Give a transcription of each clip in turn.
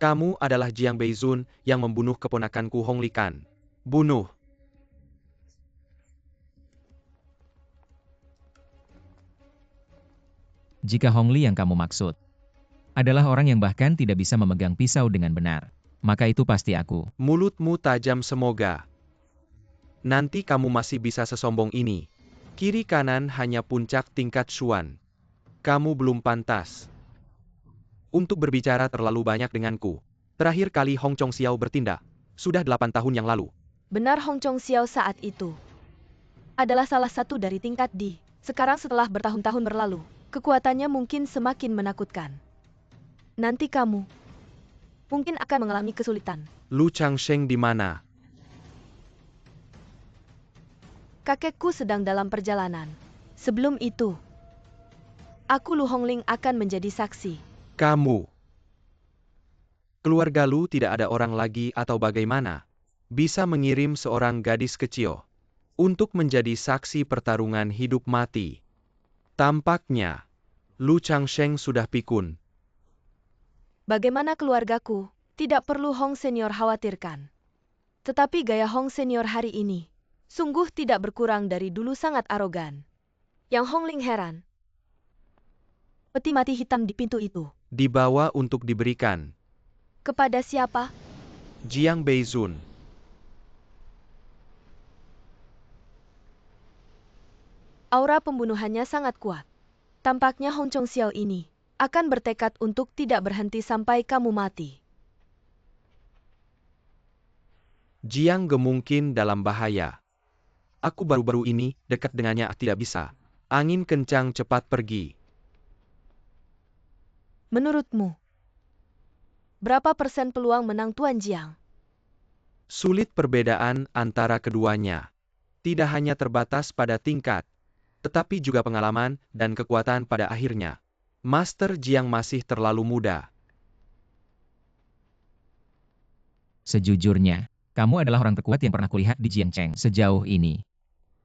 Kamu adalah Jiang Beizun yang membunuh keponakanku Hong Likan. Bunuh. Jika Hong Li yang kamu maksud adalah orang yang bahkan tidak bisa memegang pisau dengan benar, maka itu pasti aku. Mulutmu tajam semoga. Nanti kamu masih bisa sesombong ini. Kiri kanan hanya puncak tingkat Xuan. Kamu belum pantas untuk berbicara terlalu banyak denganku. Terakhir kali Hong Chong Xiao bertindak, sudah 8 tahun yang lalu. Benar, Hong Chong Xiao saat itu adalah salah satu dari tingkat D. Sekarang setelah bertahun-tahun berlalu, kekuatannya mungkin semakin menakutkan. Nanti kamu mungkin akan mengalami kesulitan. Lu Changsheng di mana? Kakekku sedang dalam perjalanan. Sebelum itu, aku Lu Hongling akan menjadi saksi. Kamu. Keluarga Lu tidak ada orang lagi atau bagaimana? Bisa mengirim seorang gadis kecil untuk menjadi saksi pertarungan hidup mati. Tampaknya, Lu Changsheng sudah pikun. Bagaimana keluargaku? Tidak perlu Hong Senior khawatirkan. Tetapi gaya Hong Senior hari ini sungguh tidak berkurang dari dulu, sangat arogan. Yang Hongling heran. Peti mati hitam di pintu itu. Dibawa untuk diberikan. Kepada siapa? Jiang Beizun. Aura pembunuhannya sangat kuat. Tampaknya Hong Chong Xiao ini akan bertekad untuk tidak berhenti sampai kamu mati. Jiang Ge mungkin dalam bahaya. Aku baru-baru ini dekat dengannya tidak bisa. Angin kencang cepat pergi. Menurutmu, berapa persen peluang menang Tuan Jiang? Sulit perbedaan antara keduanya. Tidak hanya terbatas pada tingkat, tetapi juga pengalaman dan kekuatan pada akhirnya. Master Jiang masih terlalu muda. Sejujurnya, kamu adalah orang terkuat yang pernah kulihat di Jiangcheng sejauh ini.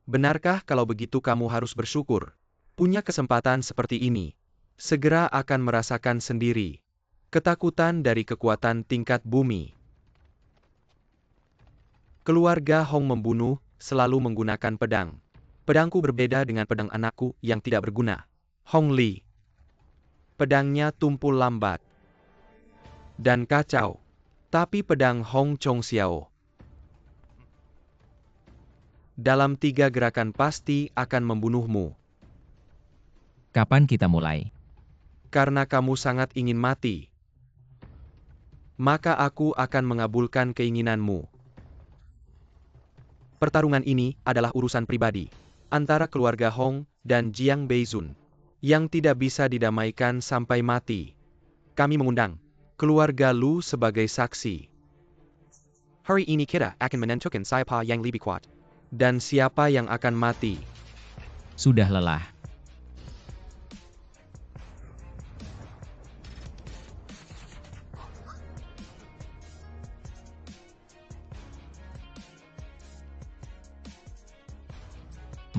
Benarkah kalau begitu kamu harus bersyukur? Punya kesempatan seperti ini. Segera akan merasakan sendiri ketakutan dari kekuatan tingkat bumi. Keluarga Hong membunuh selalu menggunakan pedang. Pedangku berbeda dengan pedang anakku yang tidak berguna. Hong Li. Pedangnya tumpul lambat dan kacau. Tapi pedang Hong Chong Xiao dalam 3 gerakan pasti akan membunuhmu. Kapan kita mulai? Karena kamu sangat ingin mati, maka aku akan mengabulkan keinginanmu. Pertarungan ini adalah urusan pribadi antara keluarga Hong dan Jiang Beizun yang tidak bisa didamaikan sampai mati. Kami mengundang keluarga Lu sebagai saksi. Hari ini kita akan menentukan siapa yang lebih kuat dan siapa yang akan mati. Sudah lelah.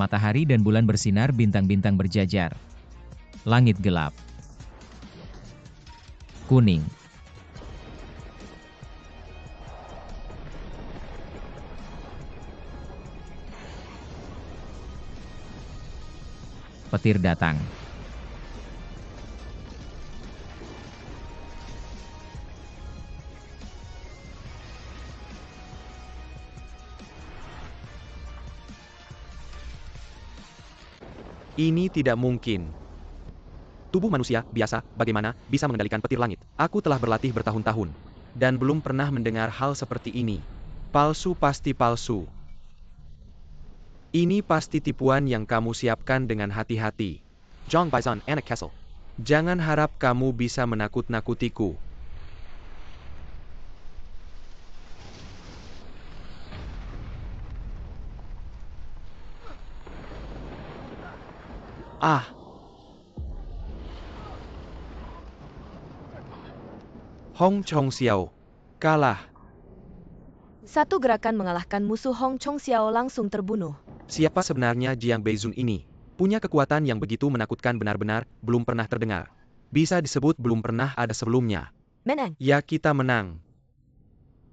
Matahari dan bulan bersinar, bintang-bintang berjajar. Langit gelap. Kuning. Petir datang. Ini tidak mungkin. Tubuh manusia biasa bagaimana bisa mengendalikan petir langit? Aku telah berlatih bertahun-tahun dan belum pernah mendengar hal seperti ini. Palsu, pasti palsu. Ini pasti tipuan yang kamu siapkan dengan hati-hati. Zhang Baizan, anak Kessel. Jangan harap kamu bisa menakut-nakutiku. Ah! Hong Chong Xiao kalah. Satu gerakan mengalahkan musuh Hong Chong Xiao langsung terbunuh. Siapa sebenarnya Jiang Beizun ini? Punya kekuatan yang begitu menakutkan, benar-benar belum pernah terdengar. Bisa disebut belum pernah ada sebelumnya. Menang. Ya, kita menang.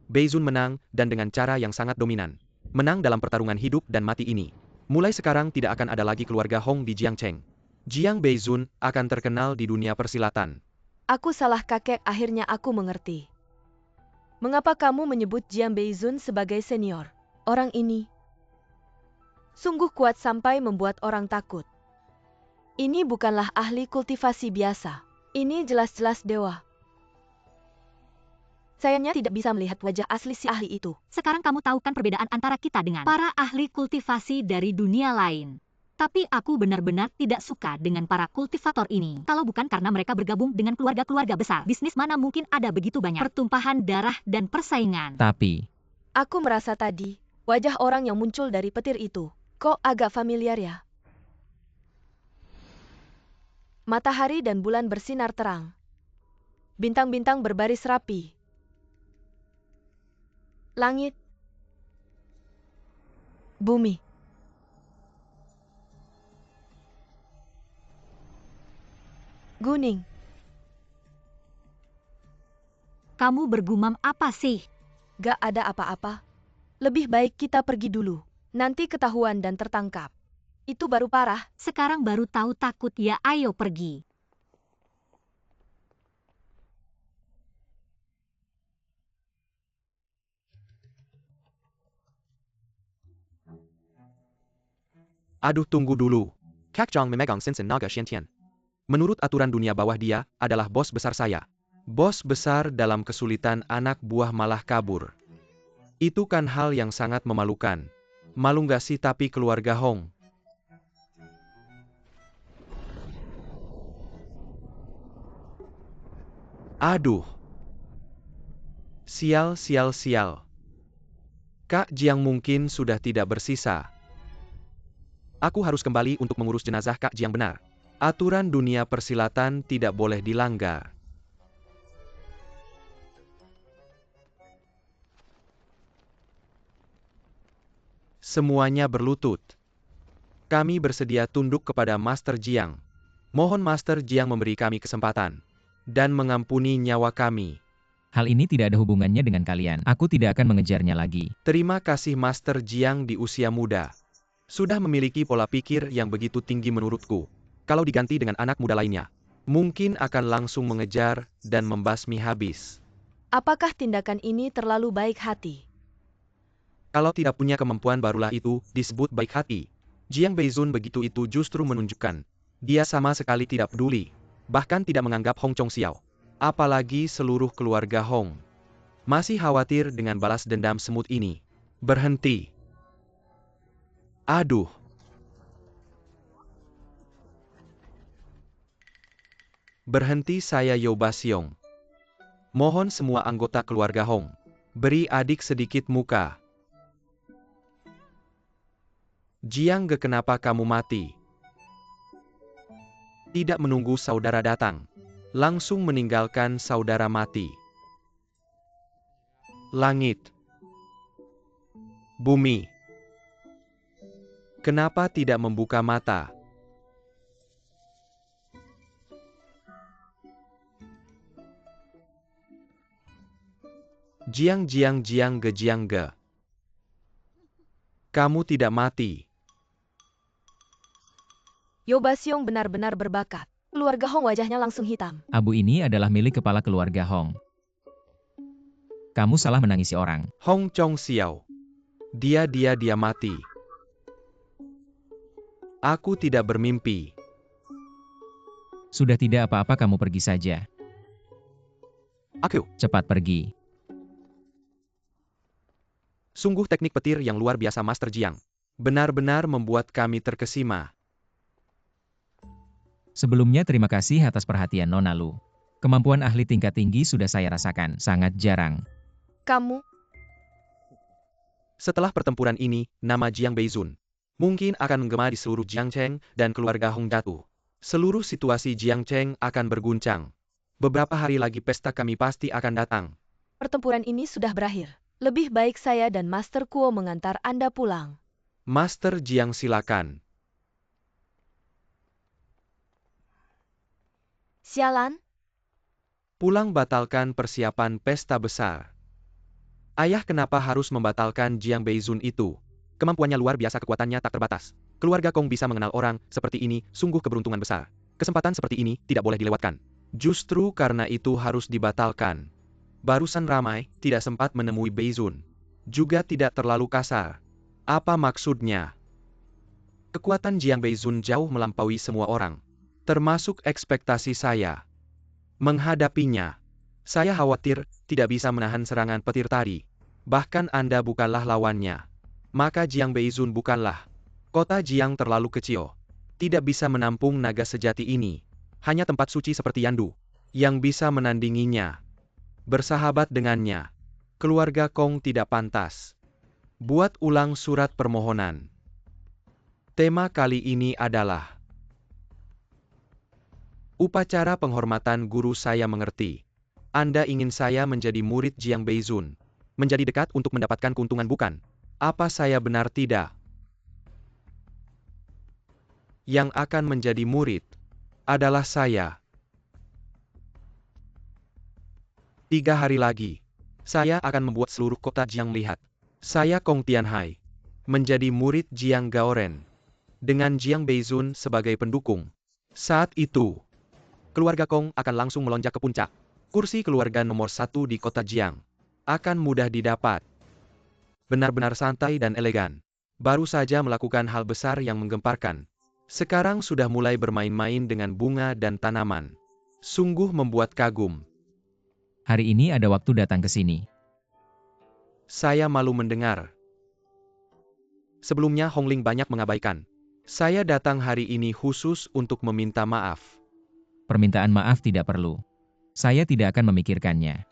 Beizun menang, dan dengan cara yang sangat dominan. Menang dalam pertarungan hidup dan mati ini. Mulai sekarang tidak akan ada lagi keluarga Hong di Jiangcheng. Jiang Beizun akan terkenal di dunia persilatan. Aku salah kakek, akhirnya aku mengerti. Mengapa kamu menyebut Jiang Beizun sebagai senior? Orang ini sungguh kuat sampai membuat orang takut. Ini bukanlah ahli kultivasi biasa. Ini jelas-jelas dewa. Sayangnya tidak bisa melihat wajah asli si ahli itu. Sekarang kamu tahu kan perbedaan antara kita dengan para ahli kultivasi dari dunia lain. Tapi aku benar-benar tidak suka dengan para kultivator ini. Kalau bukan karena mereka bergabung dengan keluarga-keluarga besar, bisnis mana mungkin ada begitu banyak pertumpahan darah dan persaingan. Tapi, Aku merasa tadi, wajah orang yang muncul dari petir itu, kok agak familiar ya? Matahari dan bulan bersinar terang. Bintang-bintang berbaris rapi. Langit. Bumi. Gunung. Kamu bergumam apa sih? Gak ada apa-apa. Lebih baik kita pergi dulu. Nanti ketahuan dan tertangkap. Itu baru parah. Sekarang baru tahu takut ya, ayo pergi. Aduh, tunggu dulu. Kak Zhang memegang Sensen Naga Xiantian. Menurut aturan dunia bawah, dia adalah bos besar saya. Bos besar dalam kesulitan, anak buah malah kabur. Itu kan hal yang sangat memalukan. Malu nggak sih tapi keluarga Hong? Aduh. Sial, sial, sial. Kak Jiang mungkin sudah tidak bersisa. Aku harus kembali untuk mengurus jenazah Kak Jiang benar. Aturan dunia persilatan tidak boleh dilanggar. Semuanya berlutut. Kami bersedia tunduk kepada Master Jiang. Mohon Master Jiang memberi kami kesempatan. Dan mengampuni nyawa kami. hal ini tidak ada hubungannya dengan kalian. Aku tidak akan mengejarnya lagi. Terima kasih Master Jiang di usia muda. Sudah memiliki pola pikir yang begitu tinggi menurutku. Kalau diganti dengan anak muda lainnya, mungkin akan langsung mengejar dan membasmi habis. Apakah tindakan ini terlalu baik hati? Kalau tidak punya kemampuan barulah itu disebut baik hati. Jiang Beizun begitu itu justru menunjukkan. Dia sama sekali tidak peduli. Bahkan tidak menganggap Hong Chong Xiao. Apalagi seluruh keluarga Hong. Masih khawatir dengan balas dendam semut ini. Berhenti. Aduh. Berhenti, saya Yo Basiong. Mohon semua anggota keluarga Hong. Beri adik sedikit muka. Jiang Ge, kenapa kamu mati? Tidak menunggu saudara datang. Langsung meninggalkan saudara mati. Langit. Bumi. Kenapa tidak membuka mata? Jiang Ge. Kamu tidak mati. Yo Basiong benar-benar berbakat. Keluarga Hong wajahnya langsung hitam. Abu ini adalah milik kepala keluarga Hong. Kamu salah menangisi orang. Hong Chong Xiao. Dia mati. Aku tidak bermimpi. Sudah tidak apa-apa, kamu pergi saja. Aku. Cepat pergi. Sungguh teknik petir yang luar biasa Master Jiang. Benar-benar membuat kami terkesima. Sebelumnya terima kasih atas perhatian Nona Lu. Kemampuan ahli tingkat tinggi sudah saya rasakan, sangat jarang. Kamu, Setelah pertempuran ini, nama Jiang Beizun mungkin akan menggema di seluruh Jiangcheng dan keluarga Hong jatuh. Seluruh situasi Jiangcheng akan berguncang. Beberapa hari lagi pesta kami pasti akan datang. pertempuran ini sudah berakhir. Lebih baik saya dan Master Kuo mengantar Anda pulang. Master Jiang, silakan. Sialan, Pulang batalkan persiapan pesta besar. Ayah kenapa harus membatalkan Jiang Beizun itu? Kemampuannya luar biasa, kekuatannya tak terbatas. Keluarga Kong bisa mengenal orang seperti ini, sungguh keberuntungan besar. Kesempatan seperti ini tidak boleh dilewatkan. Justru karena itu harus dibatalkan. Barusan ramai, tidak sempat menemui Beizun. Juga tidak terlalu kasar. Apa maksudnya? Kekuatan Jiang Beizun jauh melampaui semua orang. Termasuk ekspektasi saya. Menghadapinya, saya khawatir tidak bisa menahan serangan petir tadi. Bahkan Anda bukanlah lawannya. Maka Jiang Beizun bukanlah. Kota Jiang terlalu kecil. Tidak bisa menampung naga sejati ini. Hanya tempat suci seperti Yandu yang bisa menandinginya. Bersahabat dengannya. Keluarga Kong tidak pantas. Buat ulang surat permohonan. Tema kali ini adalah upacara penghormatan guru. Saya mengerti. Anda ingin saya menjadi murid Jiang Beizun. Menjadi dekat untuk mendapatkan keuntungan, bukan? Apa saya benar tidak? Yang akan menjadi murid adalah saya. 3 hari lagi, saya akan membuat seluruh kota Jiang melihat. Saya Kong Tianhai, menjadi murid Jiang Gaoren. Dengan Jiang Beizun sebagai pendukung. Saat itu, keluarga Kong akan langsung melonjak ke puncak. Kursi keluarga nomor 1 di kota Jiang akan mudah didapat. Benar-benar santai dan elegan. Baru saja melakukan hal besar yang menggemparkan. Sekarang sudah mulai bermain-main dengan bunga dan tanaman. Sungguh membuat kagum. Hari ini ada waktu datang ke sini. Saya malu mendengar. Sebelumnya Hongling banyak mengabaikan. Saya datang hari ini khusus untuk meminta maaf. Permintaan maaf tidak perlu. Saya tidak akan memikirkannya.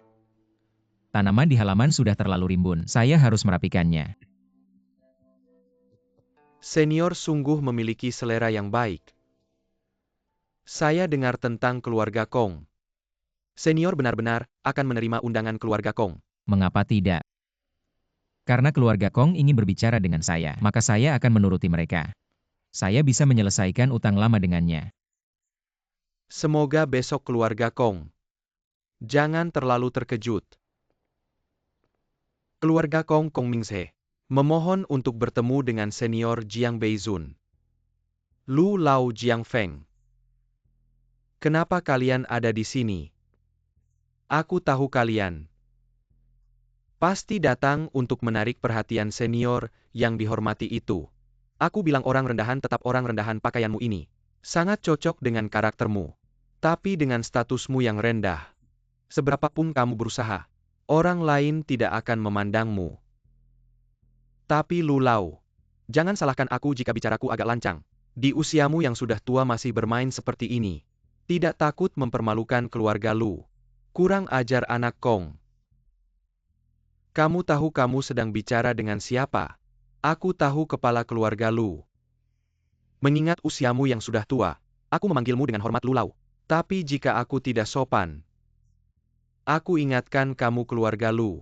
Tanaman di halaman sudah terlalu rimbun. Saya harus merapikannya. Senior sungguh memiliki selera yang baik. Saya dengar tentang keluarga Kong. Senior benar-benar akan menerima undangan keluarga Kong. Mengapa tidak? Karena keluarga Kong ingin berbicara dengan saya, maka saya akan menuruti mereka. Saya bisa menyelesaikan utang lama dengannya. Semoga besok keluarga Kong jangan terlalu terkejut. Keluarga Kong Mingse memohon untuk bertemu dengan senior Jiang Beizun. Lu Lao Jiangfeng. Kenapa kalian ada di sini? Aku tahu kalian pasti datang untuk menarik perhatian senior yang dihormati itu. Aku bilang orang rendahan tetap orang rendahan, pakaianmu ini sangat cocok dengan karaktermu. Tapi dengan statusmu yang rendah, seberapapun kamu berusaha, orang lain tidak akan memandangmu. Tapi Lu Lao, jangan salahkan aku jika bicaraku agak lancang. Di usiamu yang sudah tua masih bermain seperti ini. Tidak takut mempermalukan keluarga Lu. Kurang ajar anak Kong. Kamu tahu kamu sedang bicara dengan siapa? Aku tahu kepala keluarga Lu. Mengingat usiamu yang sudah tua, aku memanggilmu dengan hormat Lu Lao. Tapi jika aku tidak sopan, aku ingatkan kamu keluarga Lu.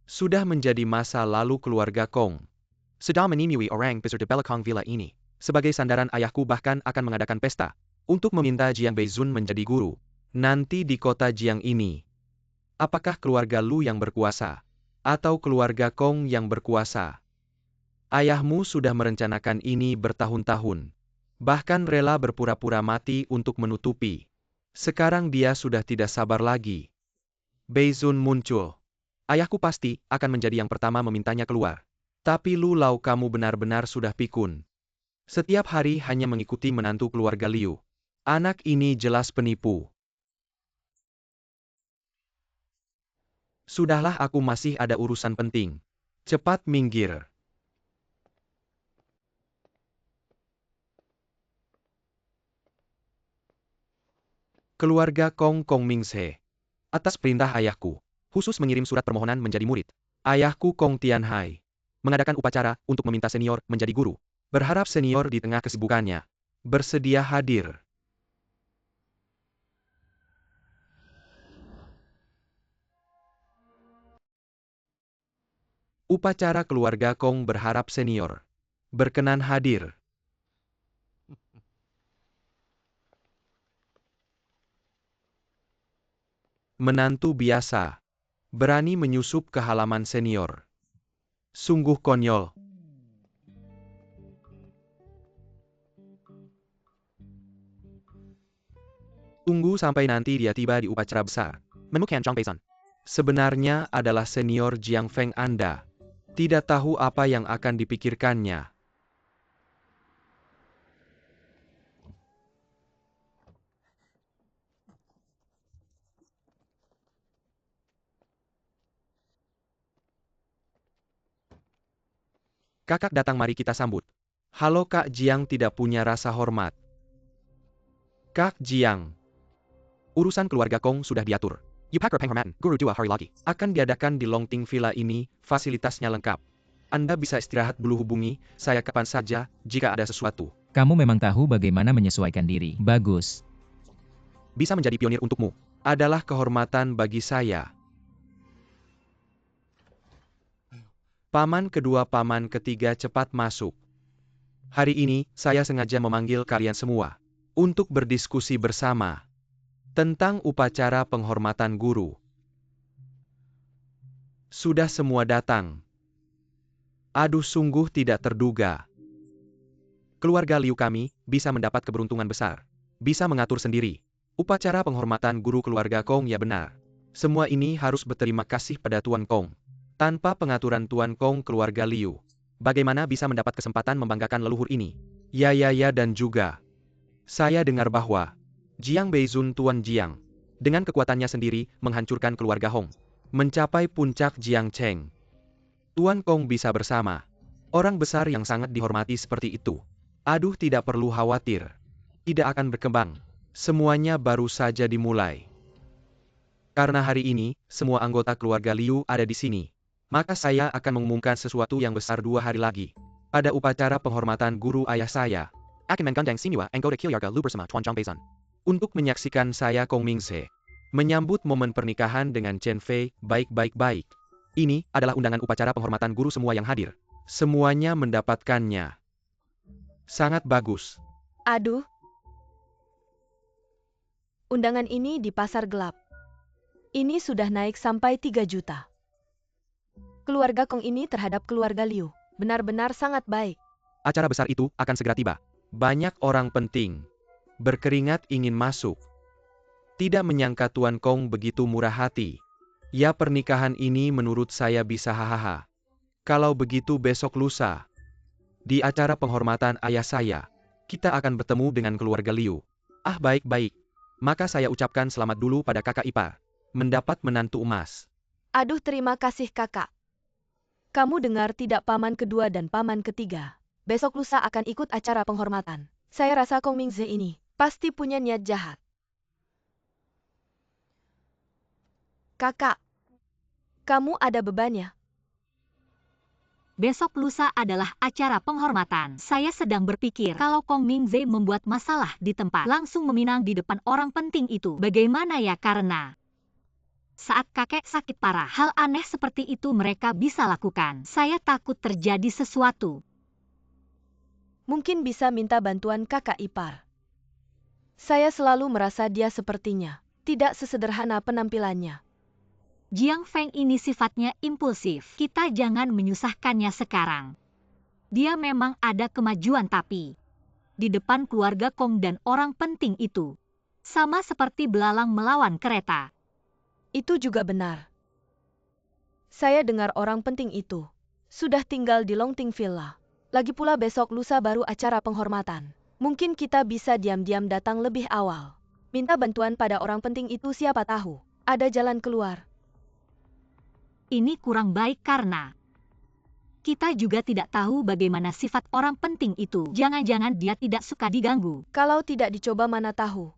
Sudah menjadi masa lalu keluarga Kong. Sudah menimui orang besar di belakang villa ini. Sebagai sandaran ayahku bahkan akan mengadakan pesta untuk meminta Jiang Beizun menjadi guru. Nanti di kota Jiang ini. Apakah keluarga Lu yang berkuasa? Atau keluarga Kong yang berkuasa? Ayahmu sudah merencanakan ini bertahun-tahun. Bahkan rela berpura-pura mati untuk menutupi. Sekarang dia sudah tidak sabar lagi. Beizun muncul. Ayahku pasti akan menjadi yang pertama memintanya keluar. Tapi Lu Lao, kamu benar-benar sudah pikun. Setiap hari hanya mengikuti menantu keluarga Liu. Anak ini jelas penipu. Sudahlah, aku masih ada urusan penting. Cepat minggir. Keluarga Kong Mingse. Atas perintah ayahku, khusus mengirim surat permohonan menjadi murid. Ayahku Kong Tianhai mengadakan upacara untuk meminta senior menjadi guru. Berharap senior di tengah kesibukannya bersedia hadir. Upacara keluarga Kong berharap senior berkenan hadir. Menantu biasa. Berani menyusup ke halaman senior. Sungguh konyol. Tunggu sampai nanti dia tiba di upacara besar. Menemukan Zhang Beizun. Sebenarnya adalah senior Jiang Feng Anda. Tidak tahu apa yang akan dipikirkannya. Kakak datang, mari kita sambut. Halo Kak Jiang, tidak punya rasa hormat. Kak Jiang. Urusan keluarga Kong sudah diatur. Yupakar penghormatan, Guru 2 hari lagi. Akan diadakan di Longting Villa ini, fasilitasnya lengkap. Anda bisa istirahat dulu, hubungi saya kapan saja, jika ada sesuatu. Kamu memang tahu bagaimana menyesuaikan diri. Bagus. Bisa menjadi pionir untukmu. Adalah kehormatan bagi saya. Paman kedua, paman ketiga cepat masuk. Hari ini, saya sengaja memanggil kalian semua. Untuk berdiskusi bersama. Tentang upacara penghormatan guru. Sudah semua datang. Aduh, sungguh tidak terduga. Keluarga Liu kami bisa mendapat keberuntungan besar. Bisa mengatur sendiri. Upacara penghormatan guru keluarga Kong, ya benar. Semua ini harus berterima kasih pada Tuan Kong. Tanpa pengaturan Tuan Kong, keluarga Liu bagaimana bisa mendapat kesempatan membanggakan leluhur ini? Ya dan juga. Saya dengar bahwa Jiang Beizun Tuan Jiang dengan kekuatannya sendiri menghancurkan keluarga Hong. Mencapai puncak Jiang Cheng. Tuan Kong bisa bersama orang besar yang sangat dihormati seperti itu. Aduh, tidak perlu khawatir. Tidak akan berkembang. Semuanya baru saja dimulai. Karena hari ini, semua anggota keluarga Liu ada di sini. Maka saya akan mengumumkan sesuatu yang besar 2 hari lagi. Pada upacara penghormatan guru ayah saya. Akan menggandeng semua anggota keluarga Liu bersama Tuan Zhang Beizun. Untuk menyaksikan saya Kong Mingse. Menyambut momen pernikahan dengan Chen Fei, baik. Ini adalah undangan upacara penghormatan guru semua yang hadir. Semuanya mendapatkannya. Sangat bagus. Aduh. Undangan ini di pasar gelap. Ini sudah naik sampai 3 juta. Keluarga Kong ini terhadap keluarga Liu benar-benar sangat baik. Acara besar itu akan segera tiba. Banyak orang penting berkeringat ingin masuk. Tidak menyangka Tuan Kong begitu murah hati. Ya, pernikahan ini menurut saya bisa hahaha. Kalau begitu besok lusa, di acara penghormatan ayah saya, kita akan bertemu dengan keluarga Liu. Ah, baik. Maka saya ucapkan selamat dulu pada kakak ipar. Mendapat menantu emas. Aduh, terima kasih kakak. Kamu dengar tidak, paman kedua dan paman ketiga besok lusa akan ikut acara penghormatan. Saya rasa Kong Mingze ini pasti punya niat jahat. Kakak, kamu ada bebannya. Besok lusa adalah acara penghormatan. Saya sedang berpikir kalau Kong Mingze membuat masalah di tempat, langsung meminang di depan orang penting itu. Bagaimana ya, karena saat kakek sakit parah, hal aneh seperti itu mereka bisa lakukan. Saya takut terjadi sesuatu. Mungkin bisa minta bantuan kakak ipar. Saya selalu merasa dia sepertinya tidak sesederhana penampilannya. Jiang Feng ini sifatnya impulsif. Kita jangan menyusahkannya sekarang. Dia memang ada kemajuan, tapi di depan keluarga Kong dan orang penting itu, sama seperti belalang melawan kereta. Itu juga benar. Saya dengar orang penting itu sudah tinggal di Longting Villa. Lagi pula besok lusa baru acara penghormatan. Mungkin kita bisa diam-diam datang lebih awal. Minta bantuan pada orang penting itu, siapa tahu ada jalan keluar. Ini kurang baik karena kita juga tidak tahu bagaimana sifat orang penting itu. Jangan-jangan dia tidak suka diganggu. Kalau tidak dicoba mana tahu.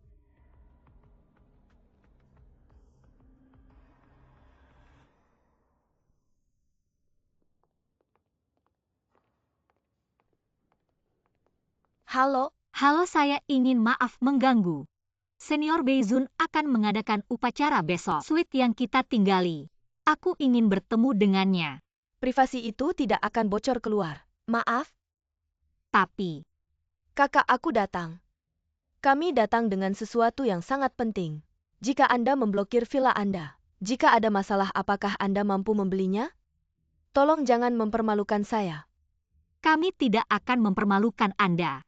Halo, Saya ingin maaf mengganggu. Senior Beizun akan mengadakan upacara besok. Suite yang kita tinggali. Aku ingin bertemu dengannya. privasi itu tidak akan bocor keluar. Maaf, Tapi kakak, aku datang. Kami datang dengan sesuatu yang sangat penting. Jika Anda memblokir villa Anda, jika ada masalah apakah Anda mampu membelinya? Tolong jangan mempermalukan saya. Kami tidak akan mempermalukan Anda.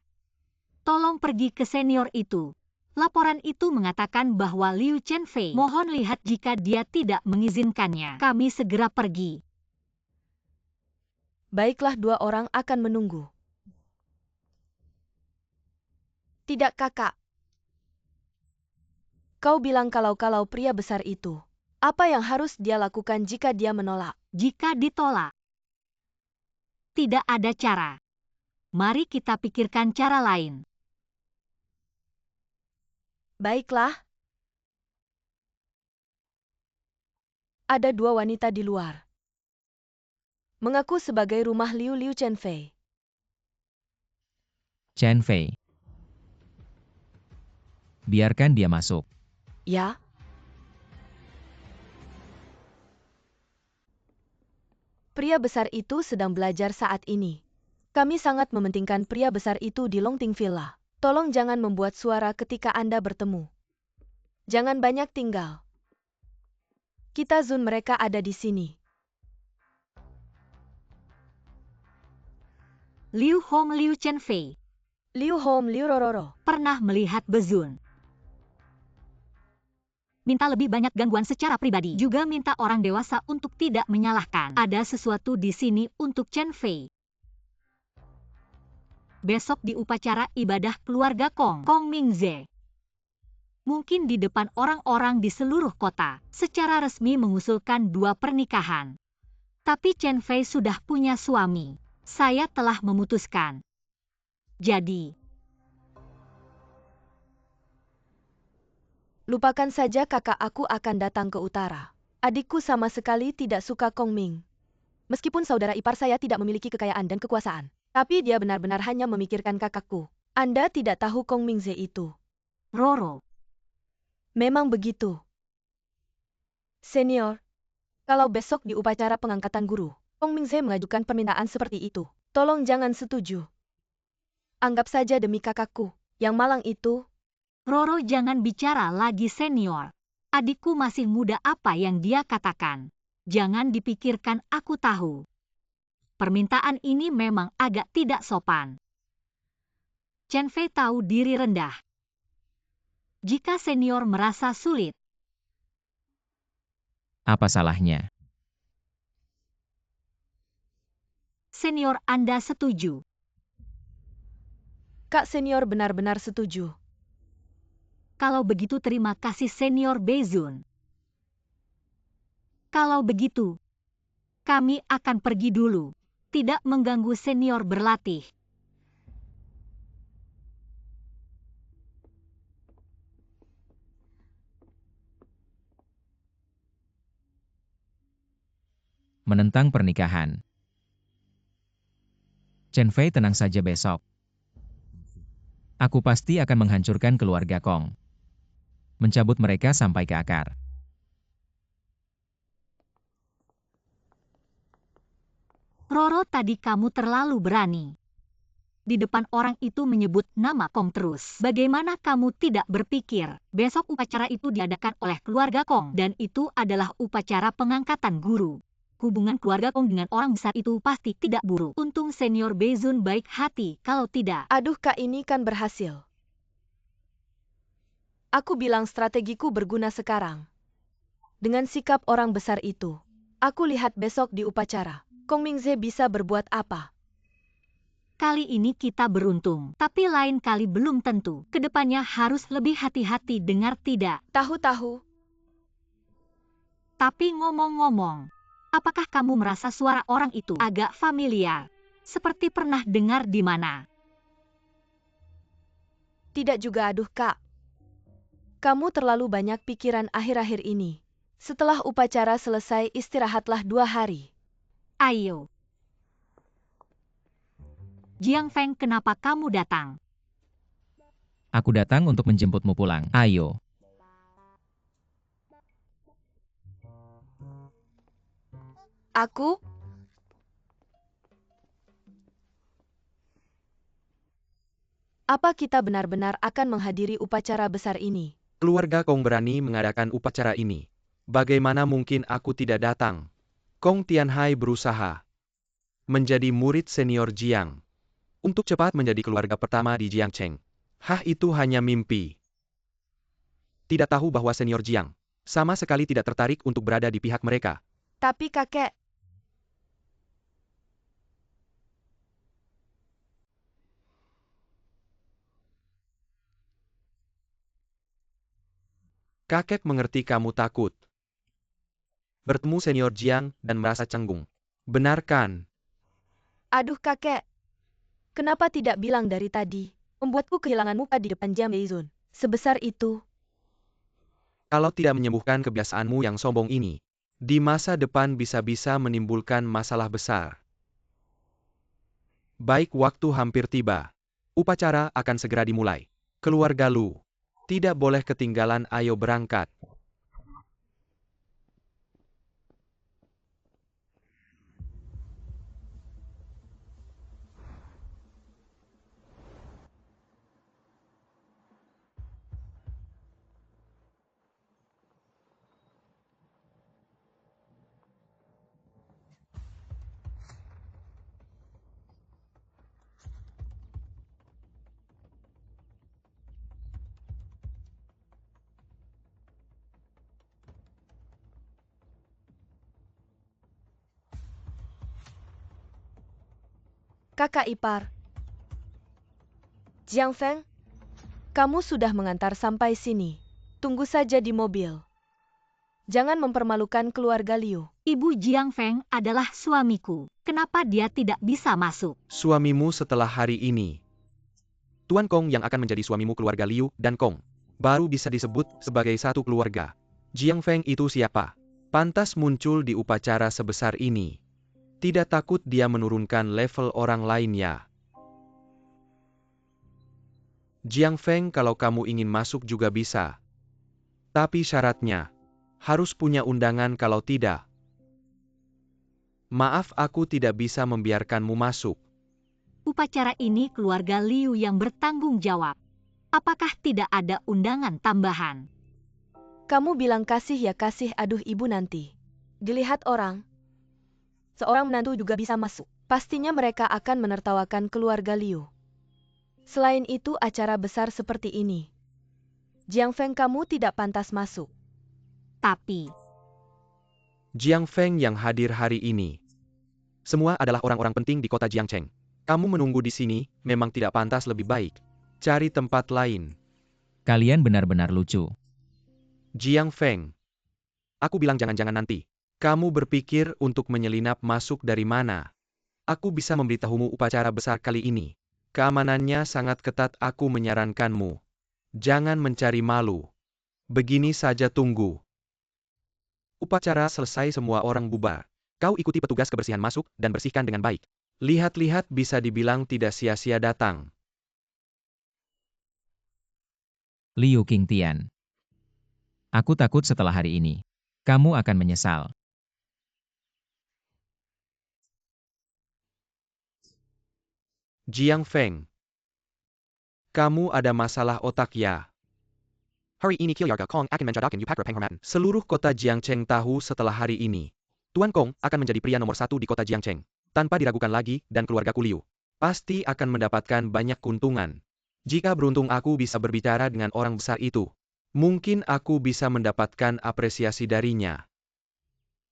Tolong pergi ke senior itu. Laporan itu mengatakan bahwa Liu Chenfei mohon lihat jika dia tidak mengizinkannya. Kami segera pergi. Baiklah, 2 orang akan menunggu. Tidak, Kakak. Kau bilang kalau pria besar itu. Apa yang harus dia lakukan jika dia menolak? Jika ditolak, tidak ada cara. Mari kita pikirkan cara lain. Baiklah. Ada 2 wanita di luar. Mengaku sebagai rumah Liu Chenfei. Chenfei. Biarkan dia masuk. Ya? Pria besar itu sedang belajar saat ini. Kami sangat mementingkan pria besar itu di Longting Villa. Tolong jangan membuat suara ketika Anda bertemu. Jangan banyak tinggal. Kita zoom mereka ada di sini. Liu Hong Liu Chenfei Liu Hom Liu Rororo. pernah melihat Bezun. Minta lebih banyak gangguan secara pribadi. Juga minta orang dewasa untuk tidak menyalahkan. Ada sesuatu di sini untuk Chenfei. Besok di upacara ibadah keluarga Kong Mingze. Mungkin di depan orang-orang di seluruh kota, secara resmi mengusulkan 2 pernikahan. Tapi Chenfei sudah punya suami. Saya telah memutuskan. Jadi, Lupakan saja, kakak, aku akan datang ke utara. Adikku sama sekali tidak suka Kong Ming. Meskipun saudara ipar saya tidak memiliki kekayaan dan kekuasaan. Tapi dia benar-benar hanya memikirkan kakakku. Anda tidak tahu Kong Mingze itu. Roro, Memang begitu. Senior, kalau besok di upacara pengangkatan guru, Kong Mingze mengajukan permintaan seperti itu, tolong jangan setuju. Anggap saja demi kakakku, yang malang itu. Roro jangan bicara lagi senior. Adikku masih muda, apa yang dia katakan. Jangan dipikirkan, aku tahu. Permintaan ini memang agak tidak sopan. Chenfei tahu diri rendah. Jika senior merasa sulit, Apa salahnya? senior Anda setuju. Kak senior benar-benar setuju. Kalau begitu terima kasih senior Bezun. Kalau begitu, kami akan pergi dulu. Tidak mengganggu senior berlatih. Menentang pernikahan. Chenfei, tenang saja, besok aku pasti akan menghancurkan keluarga Kong. Mencabut mereka sampai ke akar. Roro, tadi kamu terlalu berani. Di depan orang itu menyebut nama Kong terus. Bagaimana kamu tidak berpikir, besok upacara itu diadakan oleh keluarga Kong, dan itu adalah upacara pengangkatan guru. Hubungan keluarga Kong dengan orang besar itu pasti tidak buruk. Untung senior Bezun baik hati, kalau tidak. Aduh, Kak, ini kan berhasil. Aku bilang strategiku berguna sekarang. Dengan sikap orang besar itu, aku lihat besok di upacara, Kong Mingze bisa berbuat apa. Kali ini kita beruntung, tapi lain kali belum tentu. Kedepannya harus lebih hati-hati, dengar tidak? Tahu-tahu. Tapi ngomong-ngomong, apakah kamu merasa suara orang itu agak familiar? Seperti pernah dengar di mana? Tidak juga, aduh, Kak. Kamu terlalu banyak pikiran akhir-akhir ini. Setelah upacara selesai, istirahatlah 2 hari. Ayo. Jiang Feng, kenapa kamu datang? Aku datang untuk menjemputmu pulang. Ayo. Aku? Apa kita benar-benar akan menghadiri upacara besar ini? Keluarga Kong berani mengadakan upacara ini. Bagaimana mungkin aku tidak datang? Kong Tianhai berusaha menjadi murid senior Jiang. Untuk cepat menjadi keluarga pertama di Jiangcheng. Itu hanya mimpi. Tidak tahu bahwa senior Jiang sama sekali tidak tertarik untuk berada di pihak mereka. Tapi kakek, Kakek mengerti kamu takut bertemu senior Jiang dan merasa canggung. Benar kan? aduh kakek. Kenapa tidak bilang dari tadi? Membuatku kehilangan muka di depan Jiang Beizun. Sebesar itu. Kalau tidak menyembuhkan kebiasaanmu yang sombong ini, di masa depan bisa-bisa menimbulkan masalah besar. Baik, waktu hampir tiba. Upacara akan segera dimulai. Keluarga Lu tidak boleh ketinggalan, ayo berangkat. Kakak ipar. Jiang Feng, kamu sudah mengantar sampai sini. Tunggu saja di mobil. Jangan mempermalukan keluarga Liu. Ibu Jiang Feng adalah suamiku. Kenapa dia tidak bisa masuk? Suamimu setelah hari ini. Tuan Kong yang akan menjadi suamimu, keluarga Liu dan Kong baru bisa disebut sebagai satu keluarga. Jiang Feng itu siapa? Pantas muncul di upacara sebesar ini. Tidak takut dia menurunkan level orang lainnya. Jiang Feng, kalau kamu ingin masuk juga bisa. Tapi syaratnya, harus punya undangan, kalau tidak. Maaf, aku tidak bisa membiarkanmu masuk. Upacara ini keluarga Liu yang bertanggung jawab. Apakah tidak ada undangan tambahan? Kamu bilang kasih ya kasih, aduh ibu nanti. Dilihat orang. Seorang menantu juga bisa masuk. Pastinya mereka akan menertawakan keluarga Liu. Selain itu, acara besar seperti ini. Jiang Feng, kamu tidak pantas masuk. Tapi, Jiang Feng yang hadir hari ini. Semua adalah orang-orang penting di kota Jiangcheng. Kamu menunggu di sini, memang tidak pantas, lebih baik cari tempat lain. Kalian benar-benar lucu. Jiang Feng. Aku bilang jangan-jangan nanti kamu berpikir untuk menyelinap masuk dari mana. Aku bisa memberitahumu, upacara besar kali ini keamanannya sangat ketat. Aku menyarankanmu, jangan mencari malu. Begini saja, tunggu. Upacara selesai, semua orang bubar. Kau ikuti petugas kebersihan masuk dan bersihkan dengan baik. Lihat-lihat, bisa dibilang tidak sia-sia datang. Liu Qingtian. Aku takut setelah hari ini, kamu akan menyesal. Jiang Feng. Kamu ada masalah otak ya? Hari ini keluarga Kong akan menjadikan upacara penghormatan. Seluruh kota Jiangcheng tahu setelah hari ini. Tuan Kong akan menjadi pria nomor 1 di kota Jiangcheng. Tanpa diragukan lagi, dan keluarga Liu pasti akan mendapatkan banyak keuntungan. Jika beruntung aku bisa berbicara dengan orang besar itu, mungkin aku bisa mendapatkan apresiasi darinya.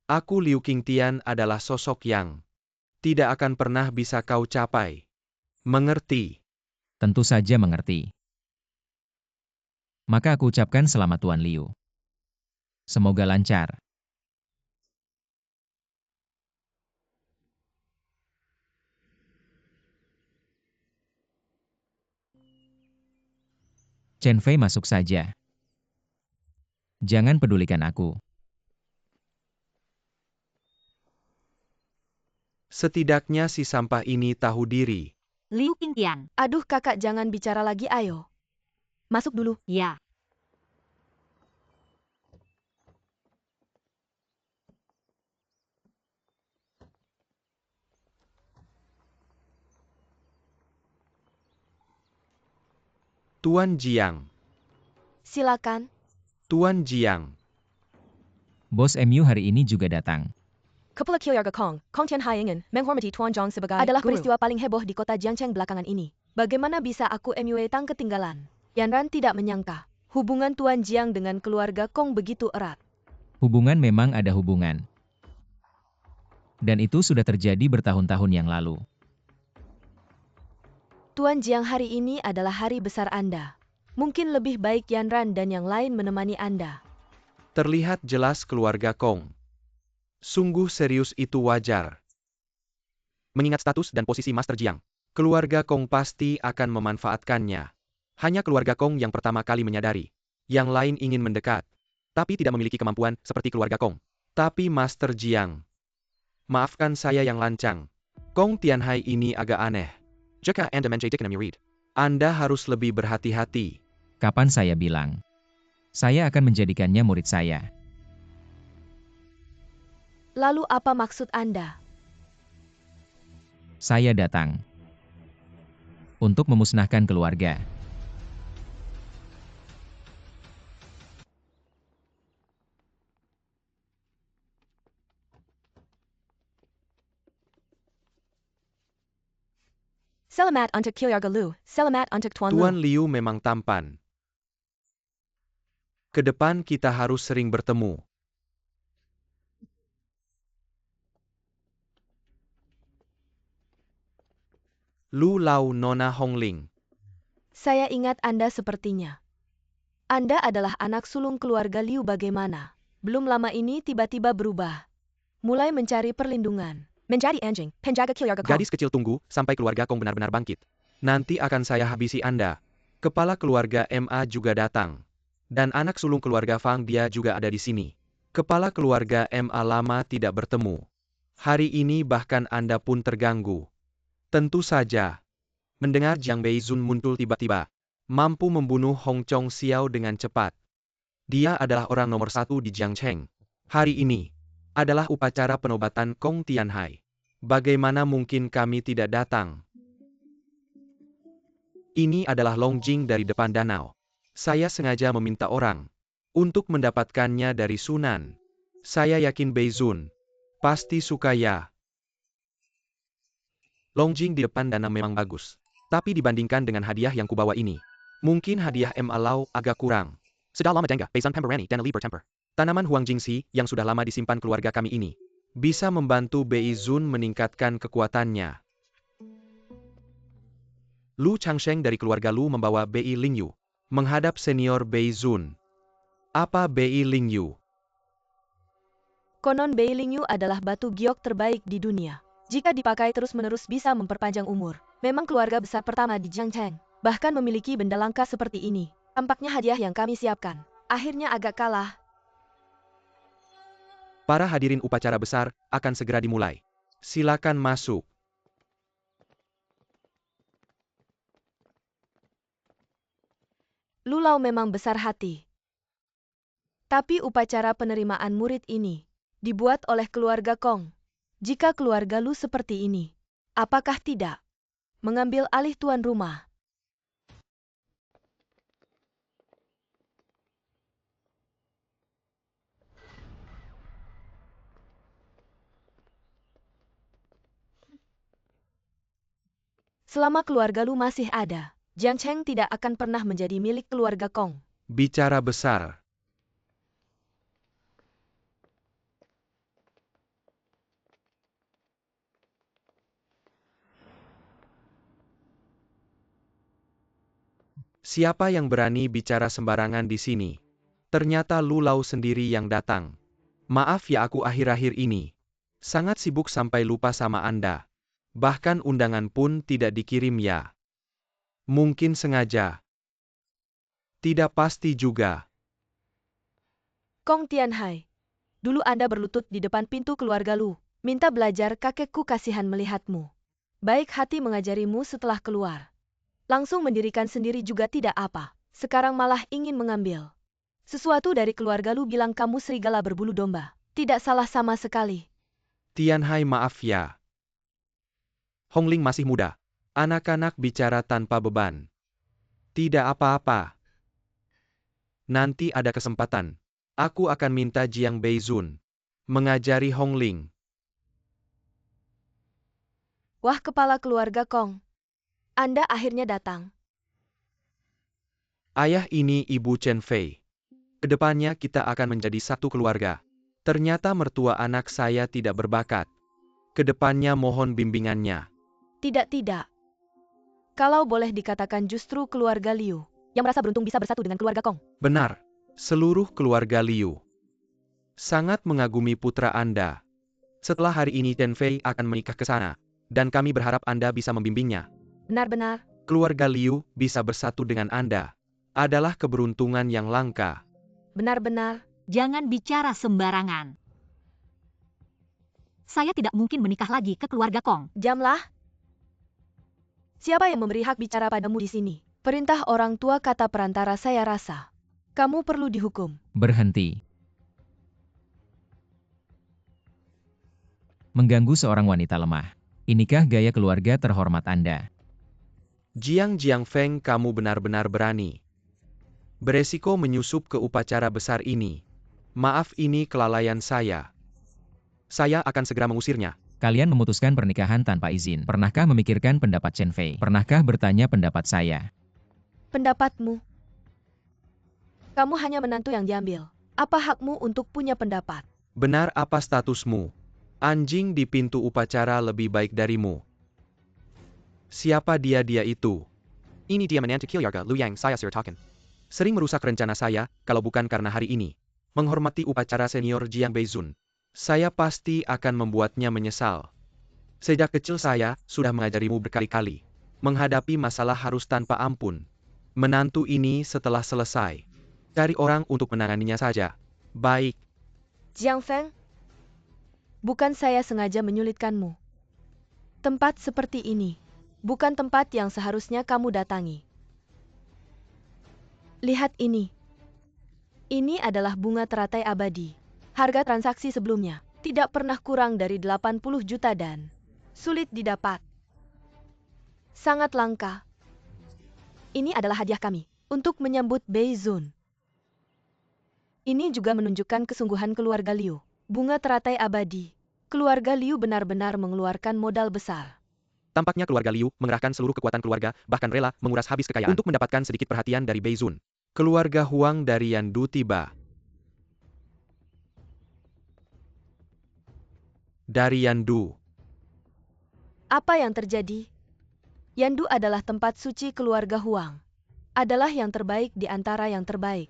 Aku, Liu Qingtian, adalah sosok yang tidak akan pernah bisa kau capai. Mengerti? Tentu saja mengerti. Maka aku ucapkan selamat Tuan Liu. Semoga lancar. Chen Fei masuk saja. Jangan pedulikan aku. Setidaknya si sampah ini tahu diri. Liu Qingtian, Aduh kakak, jangan bicara lagi, ayo. Masuk dulu. ya. Tuan Jiang. Silakan. Tuan Jiang. Bos MU hari ini juga datang. Kepala keluarga Kong, Kong Tianhai ingin menghormati Tuan Zhang sebagai adalah guru. peristiwa paling heboh di kota Jiangcheng belakangan ini. Bagaimana bisa aku MUA tang ketinggalan? Yan Ran tidak menyangka, hubungan Tuan Jiang dengan keluarga Kong begitu erat. Hubungan memang ada hubungan. Dan itu sudah terjadi bertahun-tahun yang lalu. Tuan Jiang hari ini adalah hari besar Anda. Mungkin lebih baik Yan Ran dan yang lain menemani Anda. Terlihat jelas keluarga Kong. Sungguh serius itu wajar. Mengingat status dan posisi Master Jiang, keluarga Kong pasti akan memanfaatkannya. Hanya keluarga Kong yang pertama kali menyadari. Yang lain ingin mendekat, tapi tidak memiliki kemampuan seperti keluarga Kong. Tapi Master Jiang. Maafkan saya yang lancang. Kong Tianhai ini agak aneh. Jika Anda menjadikan murid, Anda harus lebih berhati-hati. Kapan saya bilang? Saya akan menjadikannya murid saya. Lalu apa maksud Anda? Saya datang untuk memusnahkan keluarga. Selamat untuk keluarga Lu, selamat untuk Tuan Lu. Tuan Liu memang tampan. Ke depan kita harus sering bertemu. Lu Lau Nona Hongling. Saya ingat Anda sepertinya. Anda adalah anak sulung keluarga Liu bagaimana? Belum lama ini tiba-tiba berubah. Mulai mencari perlindungan. Menjadi anjing, penjaga keluarga Kong. Gadis kecil tunggu sampai keluarga Kong benar-benar bangkit. Nanti akan saya habisi Anda. Kepala keluarga MA juga datang. Dan anak sulung keluarga Fang dia juga ada di sini. Kepala keluarga MA lama tidak bertemu. Hari ini bahkan Anda pun terganggu. Tentu saja. Mendengar Jiang Beizun muncul tiba-tiba. Mampu membunuh Hong Chong Xiao dengan cepat. Dia adalah orang nomor 1 di Jiangcheng. Hari ini adalah upacara penobatan Kong Tianhai. Bagaimana mungkin kami tidak datang? Ini adalah Longjing dari depan danau. Saya sengaja meminta orang untuk mendapatkannya dari Sunan. Saya yakin Beizun pasti suka ya. Longjing di depan danau memang bagus. Tapi dibandingkan dengan hadiah yang kubawa ini, mungkin hadiah MA Lau agak kurang. Sedal lama dengga, Beizun Pemberani dan Li bertemper. Tanaman Huang Jingxi yang sudah lama disimpan keluarga kami ini bisa membantu Beizun meningkatkan kekuatannya. Lu Changsheng dari keluarga Lu membawa Bei Lingyu menghadap senior Beizun. Apa Bei Lingyu? Konon Bei Lingyu adalah batu giok terbaik di dunia. Jika dipakai terus-menerus bisa memperpanjang umur. Memang keluarga besar pertama di Jiangcheng. Bahkan memiliki benda langka seperti ini. Tampaknya hadiah yang kami siapkan akhirnya agak kalah. Para hadirin upacara besar akan segera dimulai. Silakan masuk. Lu Lau memang besar hati. Tapi upacara penerimaan murid ini dibuat oleh keluarga Kong. Jika keluarga Lu seperti ini, apakah tidak mengambil alih tuan rumah? Selama keluarga Lu masih ada, Jiangcheng tidak akan pernah menjadi milik keluarga Kong. Bicara besar. Siapa yang berani bicara sembarangan di sini? Ternyata Lu Lau sendiri yang datang. Maaf ya aku akhir-akhir ini sangat sibuk sampai lupa sama Anda. Bahkan undangan pun tidak dikirim ya. Mungkin sengaja. Tidak pasti juga. Kong Tianhai, dulu Anda berlutut di depan pintu keluarga Lu. Minta belajar kakekku kasihan melihatmu. Baik hati mengajarimu setelah keluar. Langsung mendirikan sendiri juga tidak apa. Sekarang malah ingin mengambil sesuatu dari keluarga Lu bilang kamu serigala berbulu domba. Tidak salah sama sekali. Tianhai maaf ya. Hongling masih muda. Anak-anak bicara tanpa beban. Tidak apa-apa. Nanti ada kesempatan. Aku akan minta Jiang Beizun mengajari Hong Ling. Wah, kepala keluarga Kong. Anda akhirnya datang. Ayah, ini Ibu Chen Fei. Kedepannya kita akan menjadi satu keluarga. Ternyata mertua anak saya tidak berbakat. Kedepannya mohon bimbingannya. Tidak. Kalau boleh dikatakan justru keluarga Liu yang merasa beruntung bisa bersatu dengan keluarga Kong. Benar, seluruh keluarga Liu sangat mengagumi putra Anda. Setelah hari ini Chen Fei akan menikah ke sana, dan kami berharap Anda bisa membimbingnya. Benar-benar. Keluarga Liu bisa bersatu dengan Anda. Adalah keberuntungan yang langka. Benar-benar. Jangan bicara sembarangan. Saya tidak mungkin menikah lagi ke keluarga Kong. Jamlah. Siapa yang memberi hak bicara padamu di sini? Perintah orang tua, kata perantara, saya rasa. Kamu perlu dihukum. Berhenti. Mengganggu seorang wanita lemah. Inikah gaya keluarga terhormat Anda? Jiang Feng, kamu benar-benar berani. Beresiko menyusup ke upacara besar ini. Maaf, ini kelalaian saya. Saya akan segera mengusirnya. Kalian memutuskan pernikahan tanpa izin. Pernahkah memikirkan pendapat Chen Fei? Pernahkah bertanya pendapat saya? Pendapatmu. Kamu hanya menantu yang diambil. Apa hakmu untuk punya pendapat? Benar, apa statusmu? Anjing di pintu upacara lebih baik darimu. Siapa dia itu? Ini dia menantu keluarga Liu yang saya sertakan. Sering merusak rencana saya, kalau bukan karena hari ini. Menghormati upacara senior Jiang Beizun. Saya pasti akan membuatnya menyesal. Sejak kecil saya sudah mengajarimu berkali-kali. Menghadapi masalah harus tanpa ampun. Menantu ini setelah selesai. Cari orang untuk menanganinya saja. Baik. Jiang Feng, bukan saya sengaja menyulitkanmu. Tempat seperti ini bukan tempat yang seharusnya kamu datangi. Lihat ini. Ini adalah bunga teratai abadi. Harga transaksi sebelumnya tidak pernah kurang dari 80 juta dan sulit didapat. Sangat langka. Ini adalah hadiah kami untuk menyambut Beizun. Ini juga menunjukkan kesungguhan keluarga Liu. Bunga teratai abadi. Keluarga Liu benar-benar mengeluarkan modal besar. Tampaknya keluarga Liu mengerahkan seluruh kekuatan keluarga, bahkan rela menguras habis kekayaan untuk mendapatkan sedikit perhatian dari Beizun. Keluarga Huang dari Yandu tiba. Dari Yandu. Apa yang terjadi? Yandu adalah tempat suci keluarga Huang. Adalah yang terbaik di antara yang terbaik.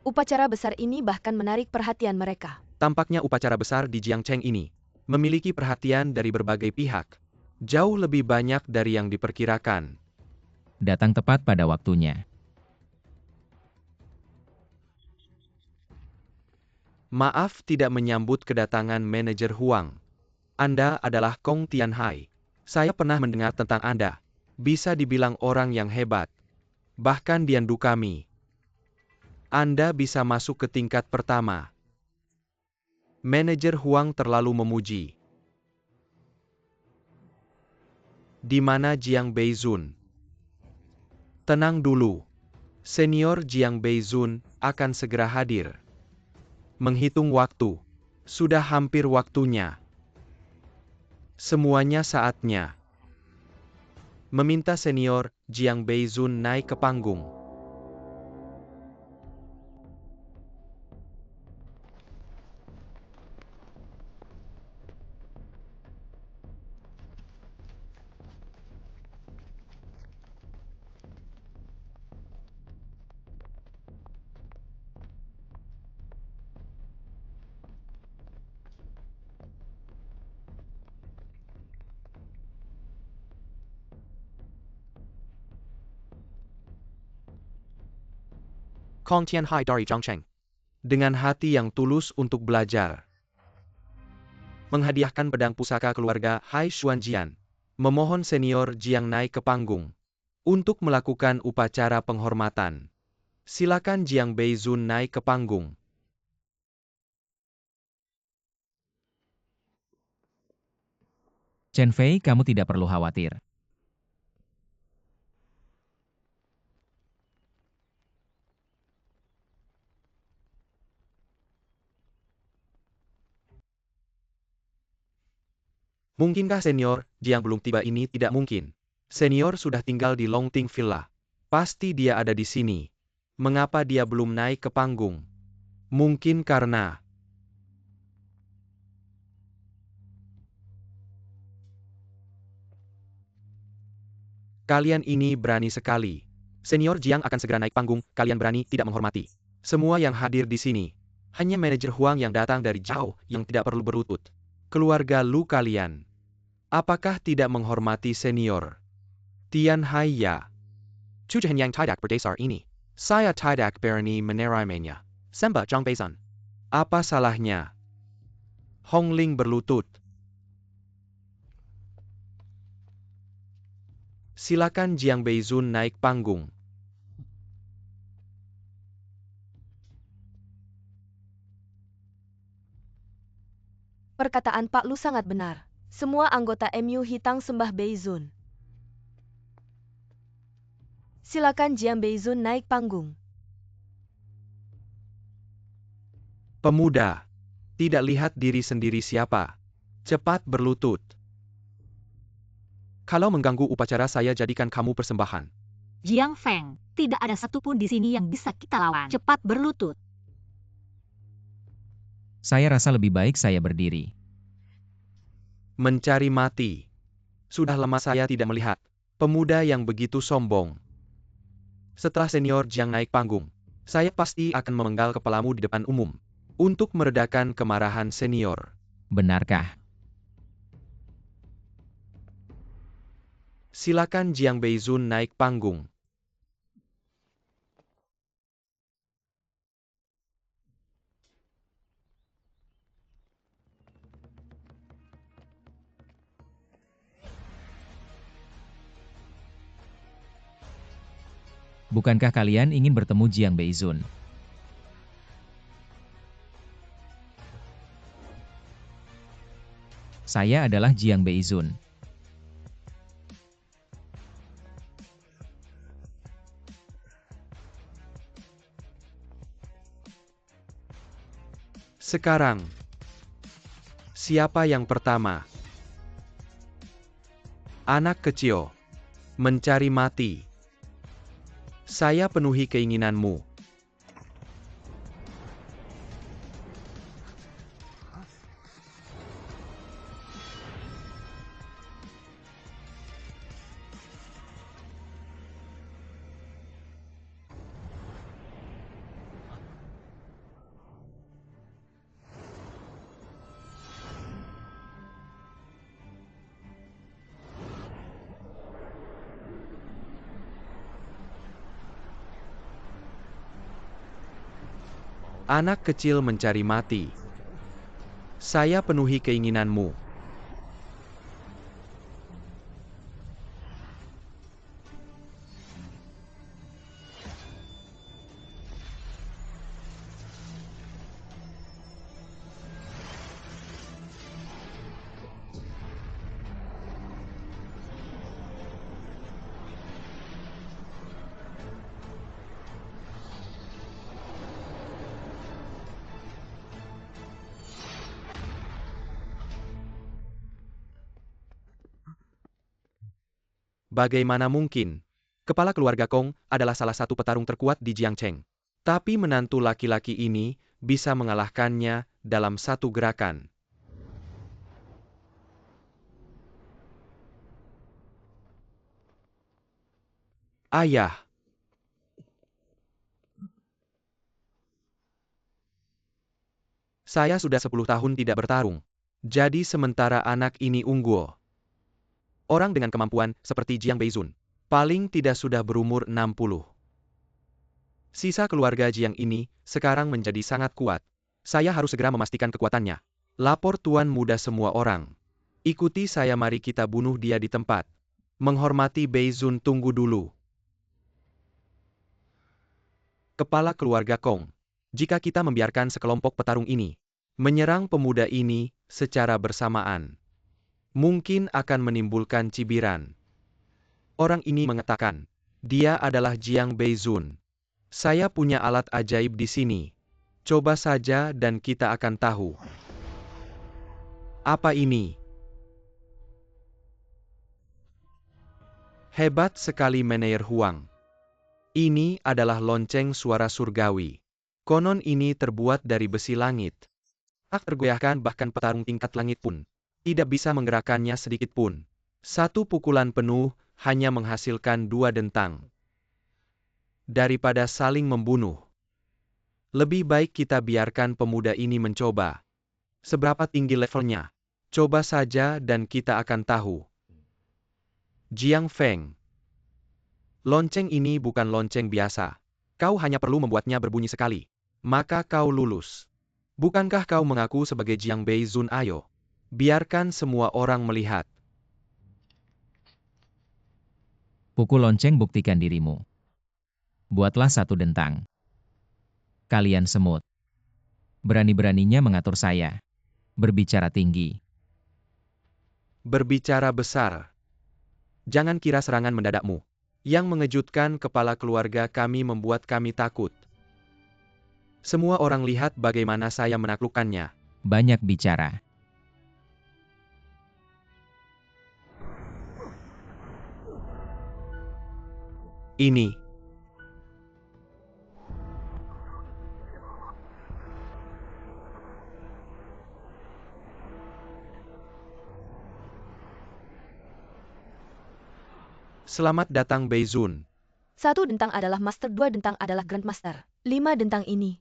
Upacara besar ini bahkan menarik perhatian mereka. Tampaknya upacara besar di Jiangcheng ini memiliki perhatian dari berbagai pihak. Jauh lebih banyak dari yang diperkirakan. Datang tepat pada waktunya. Maaf tidak menyambut kedatangan manajer Huang. Anda adalah Kong Tianhai. Saya pernah mendengar tentang Anda. Bisa dibilang orang yang hebat. Bahkan di Yandu kami. Anda bisa masuk ke tingkat pertama. Manajer Huang terlalu memuji. Di mana Jiang Beizun? Tenang dulu. Senior Jiang Beizun akan segera hadir. Menghitung waktu. Sudah hampir waktunya. Semuanya saatnya. Meminta senior Jiang Beizun naik ke panggung. Kong Tianhai dari Zhangcheng. Dengan hati yang tulus untuk belajar. Menghadiahkan pedang pusaka keluarga Hai Xuanjian. Memohon senior Jiang naik ke panggung. Untuk melakukan upacara penghormatan. Silakan Jiang Beizun naik ke panggung. Chen Fei, kamu tidak perlu khawatir. Mungkinkah Senior Jiang belum tiba? Ini tidak mungkin. Senior sudah tinggal di Longting Villa. Pasti dia ada di sini. Mengapa dia belum naik ke panggung? Mungkin karena... Kalian ini berani sekali. Senior Jiang akan segera naik panggung, kalian berani tidak menghormati. Semua yang hadir di sini. Hanya manajer Huang yang datang dari jauh yang tidak perlu berlutut. Keluarga Lu kalian. Apakah tidak menghormati senior? Tian Hai ya. Cujahan yang tidak berdasar ini. Saya tidak berani menerimanya. Sembah Zhang Beizun. Apa salahnya? Hong Ling berlutut. Silakan Jiang Beizun naik panggung. Perkataan Pak Lu sangat benar. Semua anggota MU Hitang sembah Beizun. Silakan Jiang Beizun naik panggung. Pemuda. Tidak lihat diri sendiri siapa. Cepat berlutut. Kalau mengganggu upacara saya jadikan kamu persembahan. Jiang Feng, tidak ada satupun di sini yang bisa kita lawan. Cepat berlutut. Saya rasa lebih baik saya berdiri. Mencari mati. Sudah lama saya tidak melihat pemuda yang begitu sombong. Setelah Senior Jiang naik panggung, saya pasti akan memenggal kepalamu di depan umum untuk meredakan kemarahan senior. Benarkah? Silakan Jiang Beizun naik panggung. Bukankah kalian ingin bertemu Jiang Beizun? Saya adalah Jiang Beizun. Sekarang, siapa yang pertama? Anak kecil, mencari mati. Saya penuhi keinginanmu. Anak kecil mencari mati. Saya penuhi keinginanmu. Bagaimana mungkin? Kepala keluarga Kong adalah salah satu petarung terkuat di Jiangcheng. Tapi menantu laki-laki ini bisa mengalahkannya dalam satu gerakan. Ayah. Saya sudah 10 tahun tidak bertarung. Jadi sementara anak ini unggul. Orang dengan kemampuan seperti Jiang Beizun, paling tidak sudah berumur 60. Sisa keluarga Jiang ini sekarang menjadi sangat kuat. Saya harus segera memastikan kekuatannya. Lapor Tuan Muda semua orang. Ikuti saya, mari kita bunuh dia di tempat. Menghormati Beizun, tunggu dulu. Kepala keluarga Kong, jika kita membiarkan sekelompok petarung ini menyerang pemuda ini secara bersamaan, mungkin akan menimbulkan cibiran. Orang ini mengatakan, dia adalah Jiang Beizun. Saya punya alat ajaib di sini. Coba saja dan kita akan tahu. Apa ini? Hebat sekali Meneer Huang. Ini adalah lonceng suara surgawi. Konon ini terbuat dari besi langit. Tak tergoyahkan, bahkan petarung tingkat langit pun tidak bisa menggerakkannya sedikit pun. Satu pukulan penuh hanya menghasilkan 2 dentang. Daripada saling membunuh, lebih baik kita biarkan pemuda ini mencoba. Seberapa tinggi levelnya? Coba saja dan kita akan tahu. Jiang Feng. Lonceng ini bukan lonceng biasa. Kau hanya perlu membuatnya berbunyi sekali, maka kau lulus. Bukankah kau mengaku sebagai Jiang Beizun? Ayo, biarkan semua orang melihat. Pukul lonceng, buktikan dirimu. Buatlah 1 dentang. Kalian semut. Berani-beraninya mengatur saya. Berbicara tinggi. Berbicara besar. Jangan kira serangan mendadakmu yang mengejutkan kepala keluarga kami membuat kami takut. Semua orang lihat bagaimana saya menaklukkannya. Banyak bicara. Ini. Selamat datang Beizun. 1 dentang adalah Master, 2 dentang adalah Grandmaster. 5 dentang ini.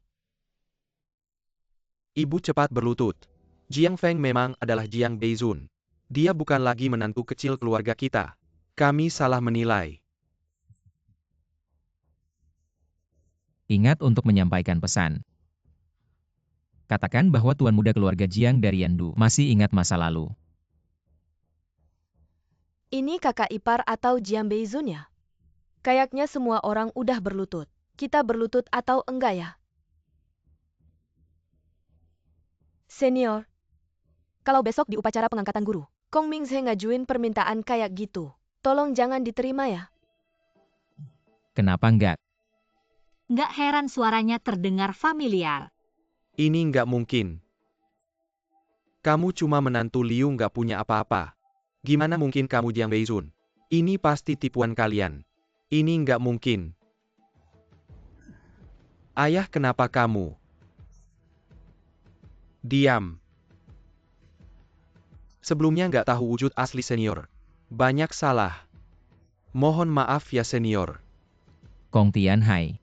Ibu cepat berlutut. Jiang Feng memang adalah Jiang Beizun. Dia bukan lagi menantu kecil keluarga kita. Kami salah menilai. Ingat untuk menyampaikan pesan. Katakan bahwa tuan muda keluarga Jiang dari Yandu masih ingat masa lalu. Ini kakak ipar atau Jiang Beizun ya? Kayaknya semua orang udah berlutut. Kita berlutut atau enggak ya? Senior, kalau besok di upacara pengangkatan guru, Kong Mingze ngajuin permintaan kayak gitu, tolong jangan diterima ya. Kenapa enggak? Nggak heran suaranya terdengar familiar. Ini nggak mungkin. Kamu cuma menantu Liu, nggak punya apa-apa. Gimana mungkin kamu Jiang Beizun? Ini pasti tipuan kalian. Ini nggak mungkin. Ayah, kenapa kamu? Diam. Sebelumnya nggak tahu wujud asli senior. Banyak salah. Mohon maaf ya senior. Kong Tianhai.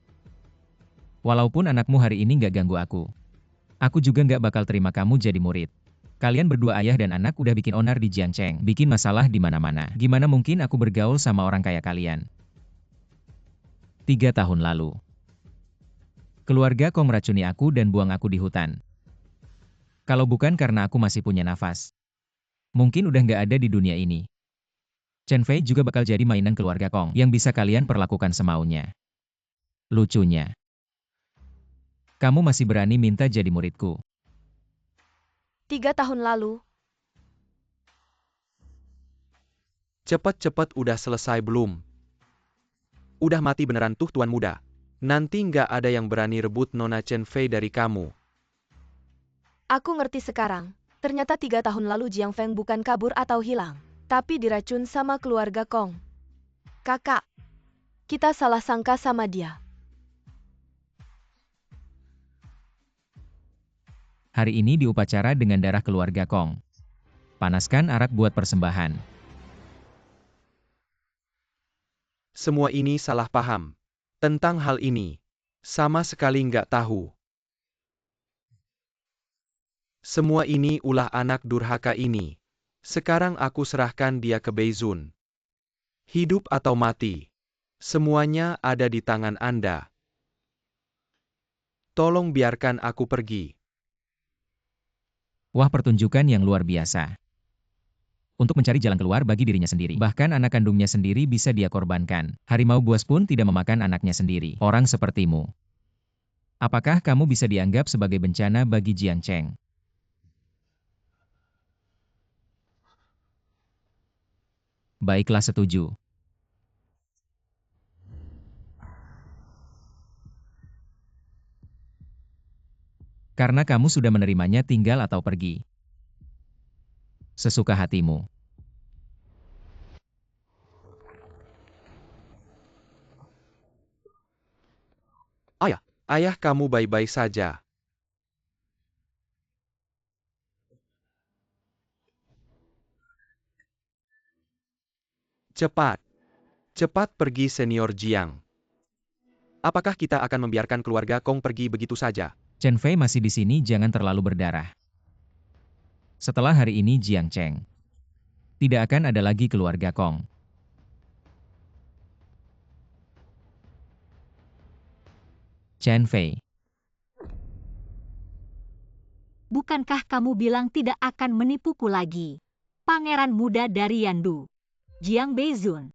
Walaupun anakmu hari ini nggak ganggu aku juga nggak bakal terima kamu jadi murid. Kalian berdua ayah dan anak udah bikin onar di Jiangcheng, bikin masalah di mana-mana. Gimana mungkin aku bergaul sama orang kayak kalian? 3 tahun lalu. Keluarga Kong meracuni aku dan buang aku di hutan. Kalau bukan karena aku masih punya nafas, mungkin udah nggak ada di dunia ini. Chen Fei juga bakal jadi mainan keluarga Kong yang bisa kalian perlakukan semaunya. Lucunya, kamu masih berani minta jadi muridku. 3 tahun lalu. Cepet-cepet udah selesai belum? Udah mati beneran tuh tuan muda. Nanti nggak ada yang berani rebut Nona Chen Fei dari kamu. Aku ngerti sekarang. Ternyata 3 tahun lalu Jiang Feng bukan kabur atau hilang, tapi diracun sama keluarga Kong. Kakak, kita salah sangka sama dia. Hari ini di upacara dengan darah keluarga Kong. Panaskan arak buat persembahan. Semua ini salah paham. Tentang hal ini, sama sekali nggak tahu. Semua ini ulah anak durhaka ini. Sekarang aku serahkan dia ke Beizun. Hidup atau mati, semuanya ada di tangan Anda. Tolong biarkan aku pergi. Wah, pertunjukan yang luar biasa. Untuk mencari jalan keluar bagi dirinya sendiri. Bahkan anak kandungnya sendiri bisa dia korbankan. Harimau buas pun tidak memakan anaknya sendiri. Orang sepertimu. Apakah kamu bisa dianggap sebagai bencana bagi Jiangcheng? Baiklah, setuju. Karena kamu sudah menerimanya, tinggal atau pergi. Sesuka hatimu. Ayah kamu baik-baik saja. Cepat, cepat pergi senior Jiang. Apakah kita akan membiarkan keluarga Kong pergi begitu saja? Chen Fei masih di sini, jangan terlalu berdarah. Setelah hari ini Jiang Cheng, tidak akan ada lagi keluarga Kong. Chen Fei, Bukankah kamu bilang tidak akan menipuku lagi? Pangeran muda dari Yandu, Jiang Beizun.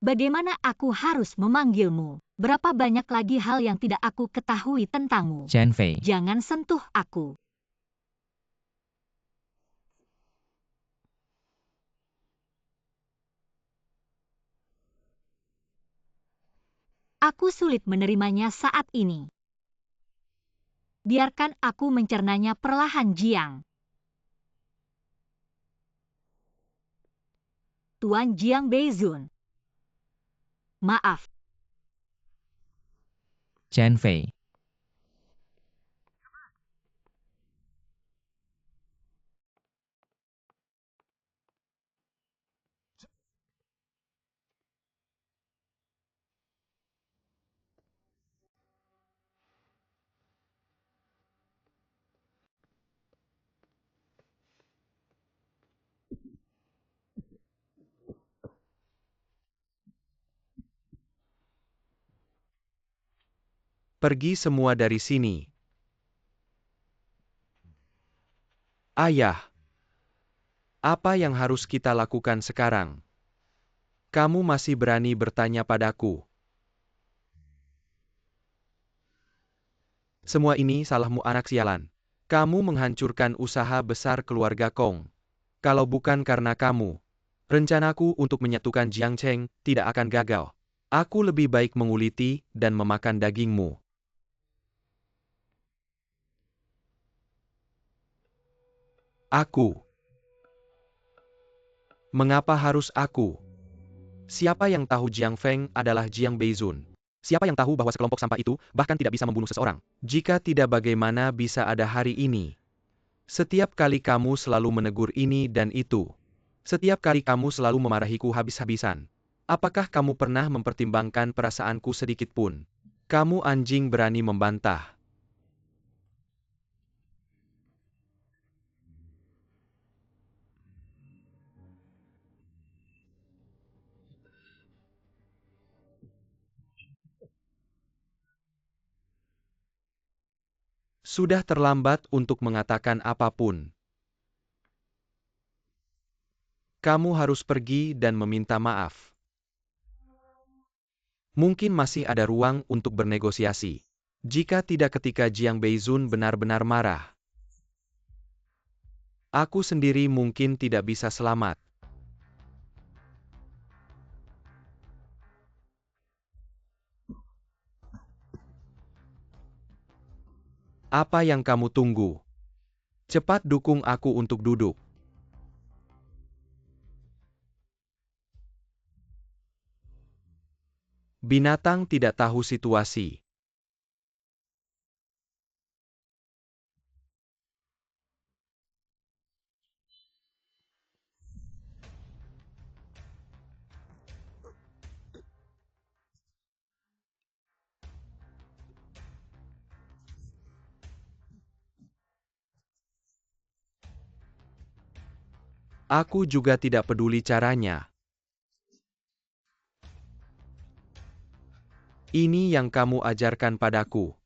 Bagaimana aku harus memanggilmu? Berapa banyak lagi hal yang tidak aku ketahui tentangmu? Chen Fei, Jangan sentuh aku. Aku sulit menerimanya saat ini. Biarkan aku mencernanya perlahan, Jiang. Tuan Jiang Beizun. Maaf. Chen Fei. Pergi semua dari sini. Ayah, apa yang harus kita lakukan sekarang? Kamu masih berani bertanya padaku? Semua ini salahmu anak sialan. Kamu menghancurkan usaha besar keluarga Kong. Kalau bukan karena kamu, rencanaku untuk menyatukan Jiang Cheng tidak akan gagal. Aku lebih baik menguliti dan memakan dagingmu. Aku. Mengapa harus aku? Siapa yang tahu Jiang Feng adalah Jiang Beizun? Siapa yang tahu bahwa sekelompok sampah itu bahkan tidak bisa membunuh seseorang? Jika tidak, bagaimana bisa ada hari ini? Setiap kali kamu selalu menegur ini dan itu. Setiap kali kamu selalu memarahiku habis-habisan. Apakah kamu pernah mempertimbangkan perasaanku sedikit pun? Kamu anjing berani membantah. Sudah terlambat untuk mengatakan apapun. Kamu harus pergi dan meminta maaf. Mungkin masih ada ruang untuk bernegosiasi. Jika tidak, ketika Jiang Beizun benar-benar marah, aku sendiri mungkin tidak bisa selamat. Apa yang kamu tunggu? Cepat dukung aku untuk duduk. Binatang tidak tahu situasi. Aku juga tidak peduli caranya. Ini yang kamu ajarkan padaku.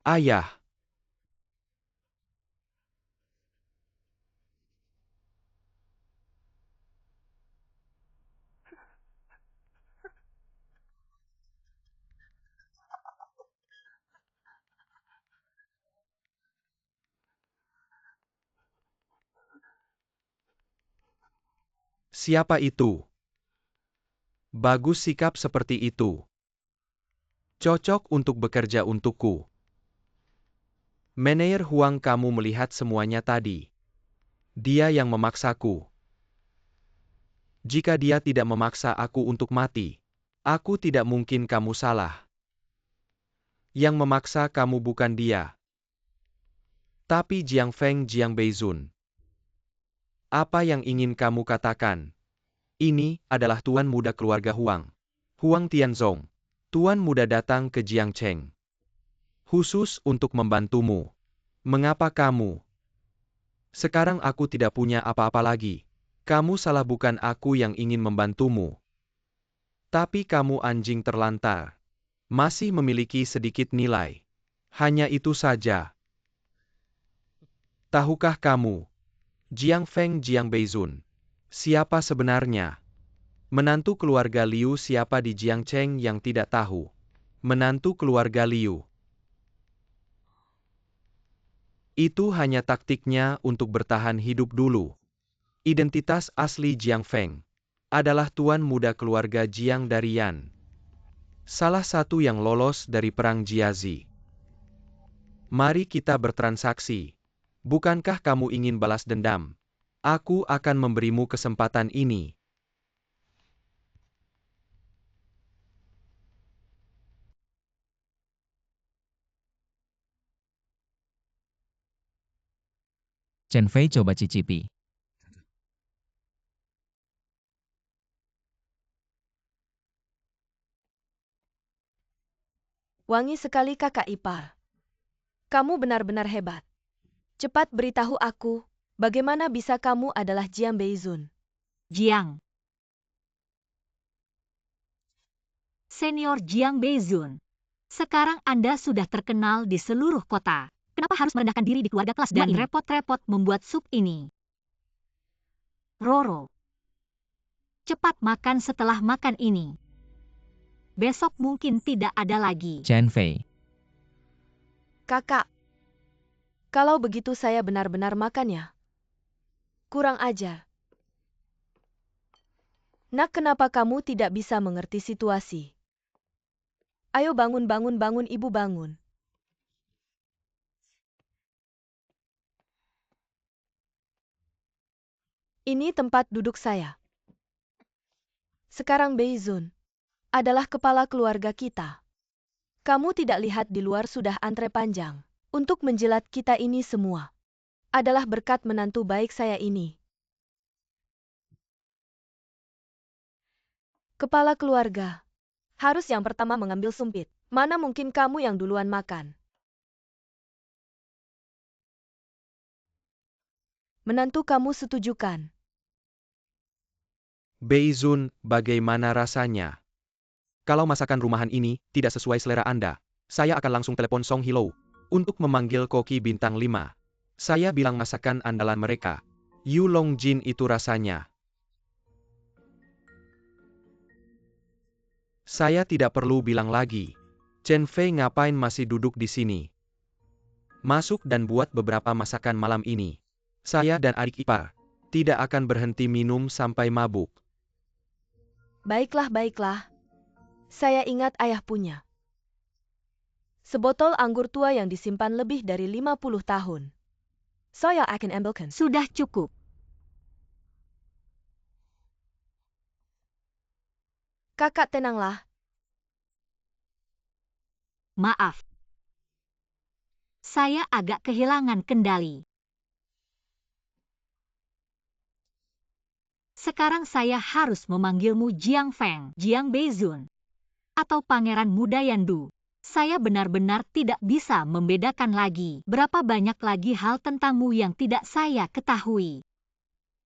Ayah. Siapa itu? Bagus sikap seperti itu. Cocok untuk bekerja untukku. Meneer Huang, kamu melihat semuanya tadi. Dia yang memaksaku. Jika dia tidak memaksa aku untuk mati, aku tidak mungkin kamu salah. Yang memaksa kamu bukan dia, tapi Jiang Feng Jiang Beizun. Apa yang ingin kamu katakan? Ini adalah tuan muda keluarga Huang. Huang Tianzong. Tuan muda datang ke Jiangcheng khusus untuk membantumu. Mengapa kamu? Sekarang aku tidak punya apa-apa lagi. Kamu salah, bukan aku yang ingin membantumu. Tapi kamu anjing terlantar. Masih memiliki sedikit nilai. Hanya itu saja. Tahukah kamu, Jiang Feng Jiang Beizun, siapa sebenarnya? Menantu keluarga Liu. Siapa di Jiangcheng yang tidak tahu? Menantu keluarga Liu. Itu hanya taktiknya untuk bertahan hidup dulu. Identitas asli Jiang Feng adalah tuan muda keluarga Jiang dari Yan. Salah satu yang lolos dari perang Jiazi. Mari kita bertransaksi. Bukankah kamu ingin balas dendam? Aku akan memberimu kesempatan ini. Chen Fei coba cicipi. Wangi sekali kakak ipar. Kamu benar-benar hebat. Cepat beritahu aku, bagaimana bisa kamu adalah Jiang Beizun? Jiang. Senior Jiang Beizun. Sekarang Anda sudah terkenal di seluruh kota. Kenapa harus merendahkan diri di keluarga kelas 2 dan repot-repot membuat sup ini? Roro. Cepat makan setelah makan ini. Besok mungkin tidak ada lagi. Chen Fei. Kakak, kalau begitu saya benar-benar makan ya. Kurang ajar. Nak, kenapa kamu tidak bisa mengerti situasi? Ayo bangun, ibu bangun. Ini tempat duduk saya. Sekarang Beizun adalah kepala keluarga kita. Kamu tidak lihat di luar sudah antre panjang untuk menjilat kita ini semua. Adalah berkat menantu baik saya ini. Kepala keluarga harus yang pertama mengambil sumpit. Mana mungkin kamu yang duluan makan? Menantu kamu setujukan? Beizun, bagaimana rasanya? Kalau masakan rumahan ini tidak sesuai selera Anda, saya akan langsung telepon Song Hilou untuk memanggil koki bintang 5. Saya bilang masakan andalan mereka. Yu Long Jin itu rasanya. Saya tidak perlu bilang lagi. Chen Fei ngapain masih duduk di sini? Masuk dan buat beberapa masakan malam ini. Saya dan adik ipar tidak akan berhenti minum sampai mabuk. Baiklah, baiklah. Saya ingat ayah punya sebotol anggur tua yang disimpan lebih dari 50 tahun. Saya akan ambilkan. Sudah cukup. Kakak, tenanglah. Maaf. Saya agak kehilangan kendali. Sekarang saya harus memanggilmu Jiang Feng, Jiang Beizun, atau Pangeran Muda Yandu. Saya benar-benar tidak bisa membedakan lagi. Berapa banyak lagi hal tentangmu yang tidak saya ketahui.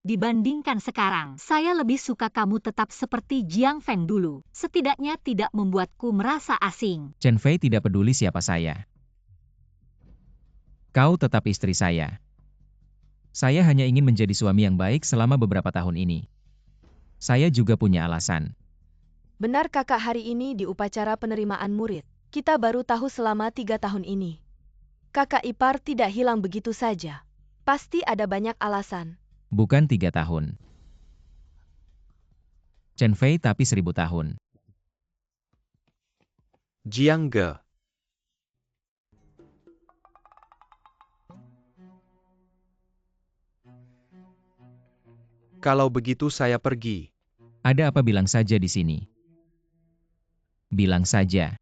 Dibandingkan sekarang, saya lebih suka kamu tetap seperti Jiang Feng dulu. Setidaknya tidak membuatku merasa asing. Chen Fei tidak peduli siapa saya. Kau tetap istri saya. Saya hanya ingin menjadi suami yang baik selama beberapa tahun ini. Saya juga punya alasan. Benar kakak, hari ini di upacara penerimaan murid. Kita baru tahu selama 3 tahun ini. Kakak ipar tidak hilang begitu saja. Pasti ada banyak alasan. Bukan 3 tahun. Chen Fei tapi 1000 tahun. Jiang Ge. Kalau begitu saya pergi. Ada apa bilang saja di sini. Bilang saja.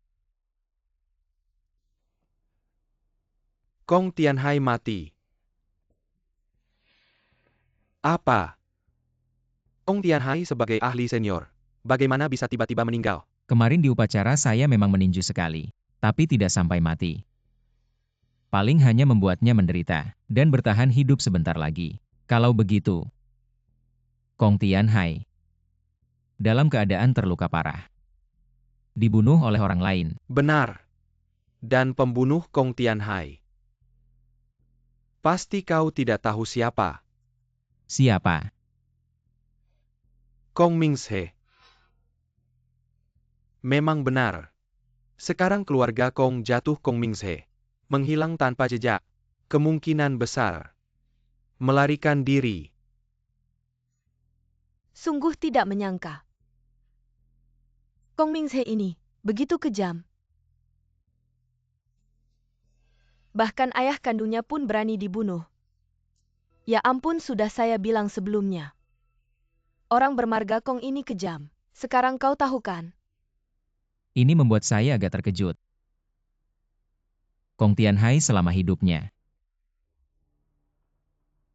Kong Tianhai mati. Apa? Kong Tianhai sebagai ahli senior. Bagaimana bisa tiba-tiba meninggal? Kemarin di upacara saya memang meninju sekali. Tapi tidak sampai mati. Paling hanya membuatnya menderita. Dan bertahan hidup sebentar lagi. Kalau begitu. Kong Tianhai. Dalam keadaan terluka parah. Dibunuh oleh orang lain. Benar. Dan pembunuh Kong Tianhai. Pasti kau tidak tahu siapa. Siapa? Kong Mingzhe. Memang benar. Sekarang keluarga Kong jatuh Kong Mingzhe. Menghilang tanpa jejak. Kemungkinan besar. Melarikan diri. Sungguh tidak menyangka. Kong Mingzhe ini begitu kejam. Bahkan ayah kandungnya pun berani dibunuh. Ya ampun, sudah saya bilang sebelumnya. Orang bermarga Kong ini kejam. Sekarang kau tahu kan? Ini membuat saya agak terkejut. Kong Tianhai selama hidupnya.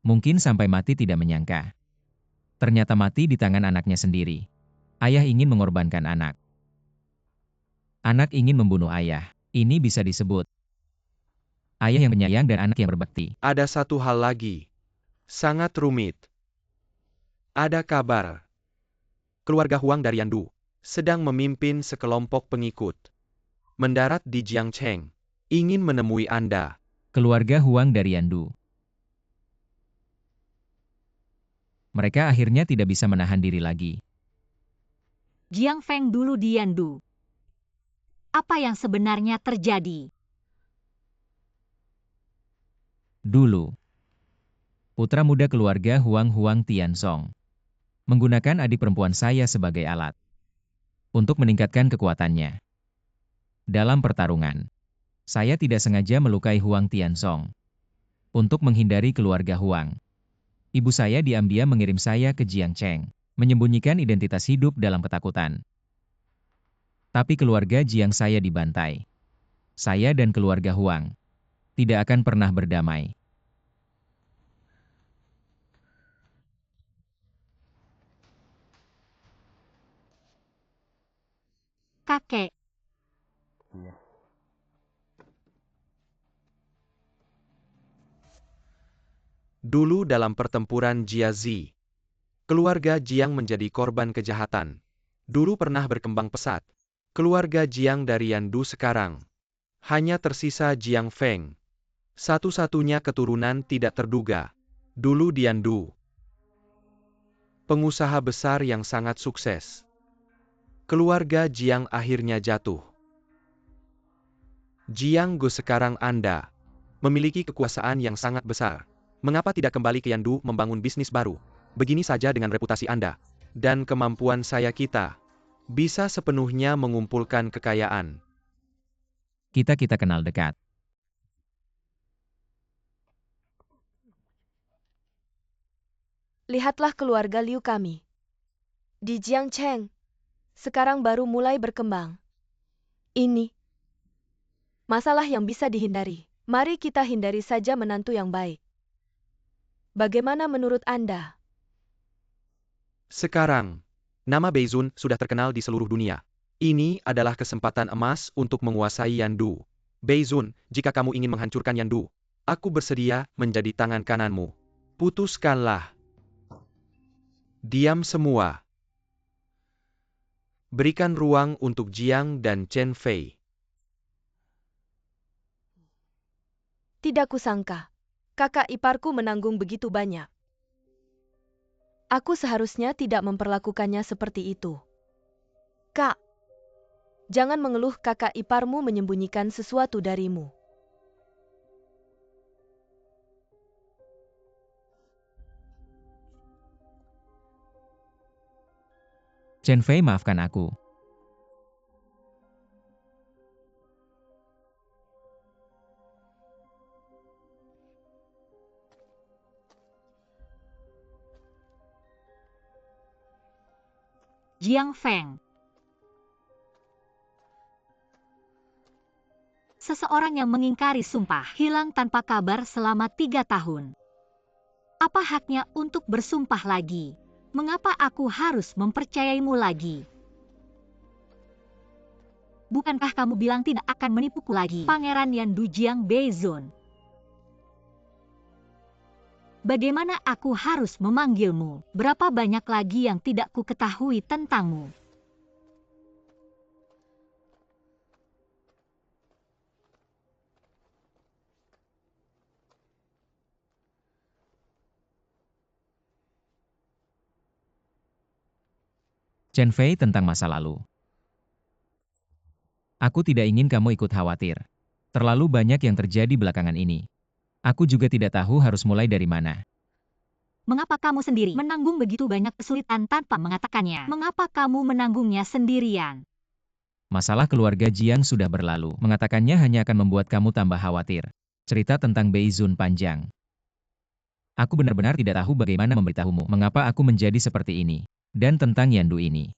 Mungkin sampai mati tidak menyangka. Ternyata mati di tangan anaknya sendiri. Ayah ingin mengorbankan anak. Anak ingin membunuh ayah. Ini bisa disebut ayah yang penyayang dan anak yang berbakti. Ada satu hal lagi. Sangat rumit. Ada kabar. Keluarga Huang dari Yandu sedang memimpin sekelompok pengikut. Mendarat di Jiangcheng. Ingin menemui Anda. Keluarga Huang dari Yandu. Mereka akhirnya tidak bisa menahan diri lagi. Jiang Feng dulu di Yandu. Apa yang sebenarnya terjadi? Dulu, putra muda keluarga Huang Tiansong menggunakan adik perempuan saya sebagai alat untuk meningkatkan kekuatannya. Dalam pertarungan, saya tidak sengaja melukai Huang Tiansong. Untuk menghindari keluarga Huang, ibu saya diam-diam mengirim saya ke Jiangcheng, menyembunyikan identitas hidup dalam ketakutan. Tapi keluarga Jiang saya dibantai. Saya dan keluarga Huang tidak akan pernah berdamai. Kakek, Dulu dalam pertempuran Jiazi, keluarga Jiang menjadi korban kejahatan. Dulu pernah berkembang pesat. Keluarga Jiang dari Yandu sekarang hanya tersisa Jiang Feng. Satu-satunya keturunan tidak terduga. Dulu di Yandu. Pengusaha besar yang sangat sukses. Keluarga Jiang akhirnya jatuh. Jiang Go sekarang Anda memiliki kekuasaan yang sangat besar. Mengapa tidak kembali ke Yandu membangun bisnis baru? Begini saja dengan reputasi Anda dan kemampuan saya, kita bisa sepenuhnya mengumpulkan kekayaan. Kita kenal dekat. Lihatlah keluarga Liu kami. Di Jiangcheng. Sekarang baru mulai berkembang. Ini masalah yang bisa dihindari. Mari kita hindari saja menantu yang baik. Bagaimana menurut Anda? Sekarang, nama Beizun sudah terkenal di seluruh dunia. Ini adalah kesempatan emas untuk menguasai Yandu. Beizun, jika kamu ingin menghancurkan Yandu, aku bersedia menjadi tangan kananmu. Putuskanlah. Diam semua. Berikan ruang untuk Jiang dan Chen Fei. Tidak kusangka. Kakak iparku menanggung begitu banyak. Aku seharusnya tidak memperlakukannya seperti itu. Kak, jangan mengeluh, kakak iparmu menyembunyikan sesuatu darimu. Chen Fei, maafkan aku. Jiang Feng. Seseorang yang mengingkari sumpah hilang tanpa kabar selama 3 tahun. Apa haknya untuk bersumpah lagi? Mengapa aku harus mempercayaimu lagi? Bukankah kamu bilang tidak akan menipuku lagi, Pangeran Yandu Jiang Beizun? Bagaimana aku harus memanggilmu? Berapa banyak lagi yang tidak ku ketahui tentangmu? Chen Fei, tentang masa lalu. Aku tidak ingin kamu ikut khawatir. Terlalu banyak yang terjadi belakangan ini. Aku juga tidak tahu harus mulai dari mana. Mengapa kamu sendiri menanggung begitu banyak kesulitan tanpa mengatakannya? Mengapa kamu menanggungnya sendirian? Masalah keluarga Jiang sudah berlalu. Mengatakannya hanya akan membuat kamu tambah khawatir. Cerita tentang Beizun panjang. Aku benar-benar tidak tahu bagaimana memberitahumu mengapa aku menjadi seperti ini. Dan tentang Yandu ini.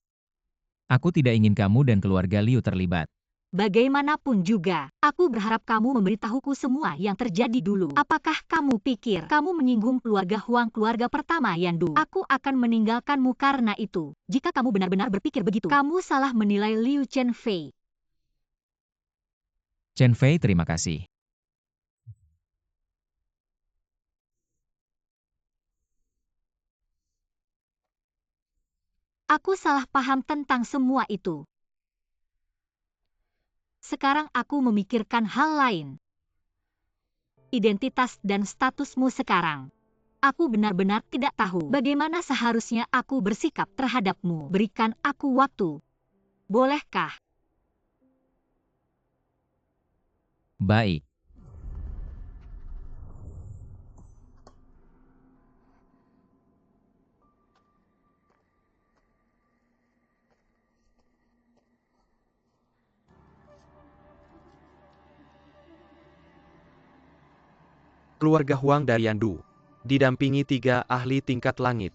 Aku tidak ingin kamu dan keluarga Liu terlibat. Bagaimanapun juga, aku berharap kamu memberitahuku semua yang terjadi dulu. Apakah kamu pikir kamu menyinggung keluarga Huang, keluarga pertama Yandu? Aku akan meninggalkanmu karena itu. Jika kamu benar-benar berpikir begitu, kamu salah menilai Liu Chen Fei. Chen Fei, terima kasih. Aku salah paham tentang semua itu. Sekarang aku memikirkan hal lain. Identitas dan statusmu sekarang. Aku benar-benar tidak tahu bagaimana seharusnya aku bersikap terhadapmu. Berikan aku waktu. Bolehkah? Baik. Keluarga Huang dari Yandu, didampingi 3 ahli tingkat langit,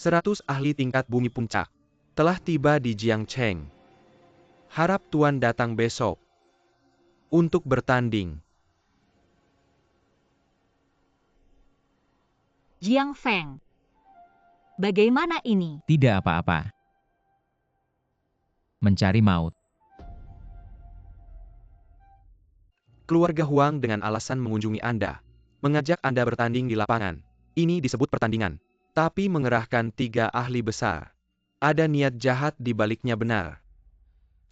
100 ahli tingkat bumi puncak, telah tiba di Jiangcheng. Harap Tuan datang besok untuk bertanding. Jiang Feng. Bagaimana ini? Tidak apa-apa. Mencari maut. Keluarga Huang dengan alasan mengunjungi Anda, mengajak Anda bertanding di lapangan. Ini disebut pertandingan. Tapi mengerahkan 3 ahli besar. Ada niat jahat di baliknya benar.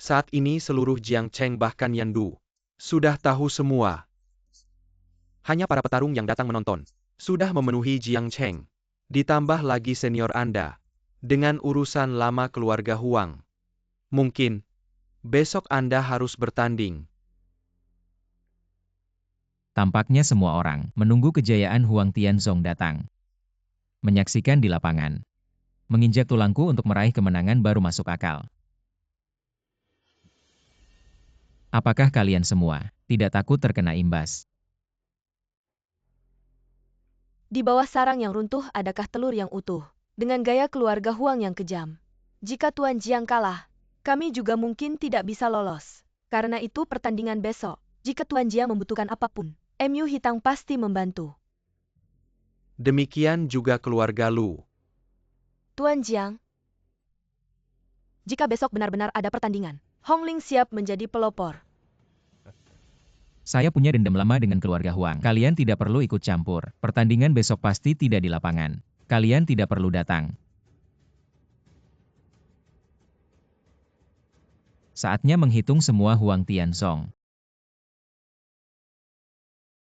Saat ini seluruh Jiangcheng bahkan Yandu sudah tahu semua. Hanya para petarung yang datang menonton sudah memenuhi Jiangcheng. Ditambah lagi senior Anda dengan urusan lama keluarga Huang. Mungkin besok Anda harus bertanding. Tampaknya semua orang menunggu kejayaan Huang Tianzong datang. Menyaksikan di lapangan. Menginjak tulangku untuk meraih kemenangan baru masuk akal. Apakah kalian semua tidak takut terkena imbas? Di bawah sarang yang runtuh adakah telur yang utuh? Dengan gaya keluarga Huang yang kejam. Jika Tuan Jiang kalah, kami juga mungkin tidak bisa lolos. Karena itu pertandingan besok, jika Tuan Jiang membutuhkan apapun, MU Hitam pasti membantu. Demikian juga keluarga Lu. Tuan Jiang, jika besok benar-benar ada pertandingan, Hong Ling siap menjadi pelopor. Saya punya dendam lama dengan keluarga Huang. Kalian tidak perlu ikut campur. Pertandingan besok pasti tidak di lapangan. Kalian tidak perlu datang. Saatnya menghitung semua Huang Tianzong.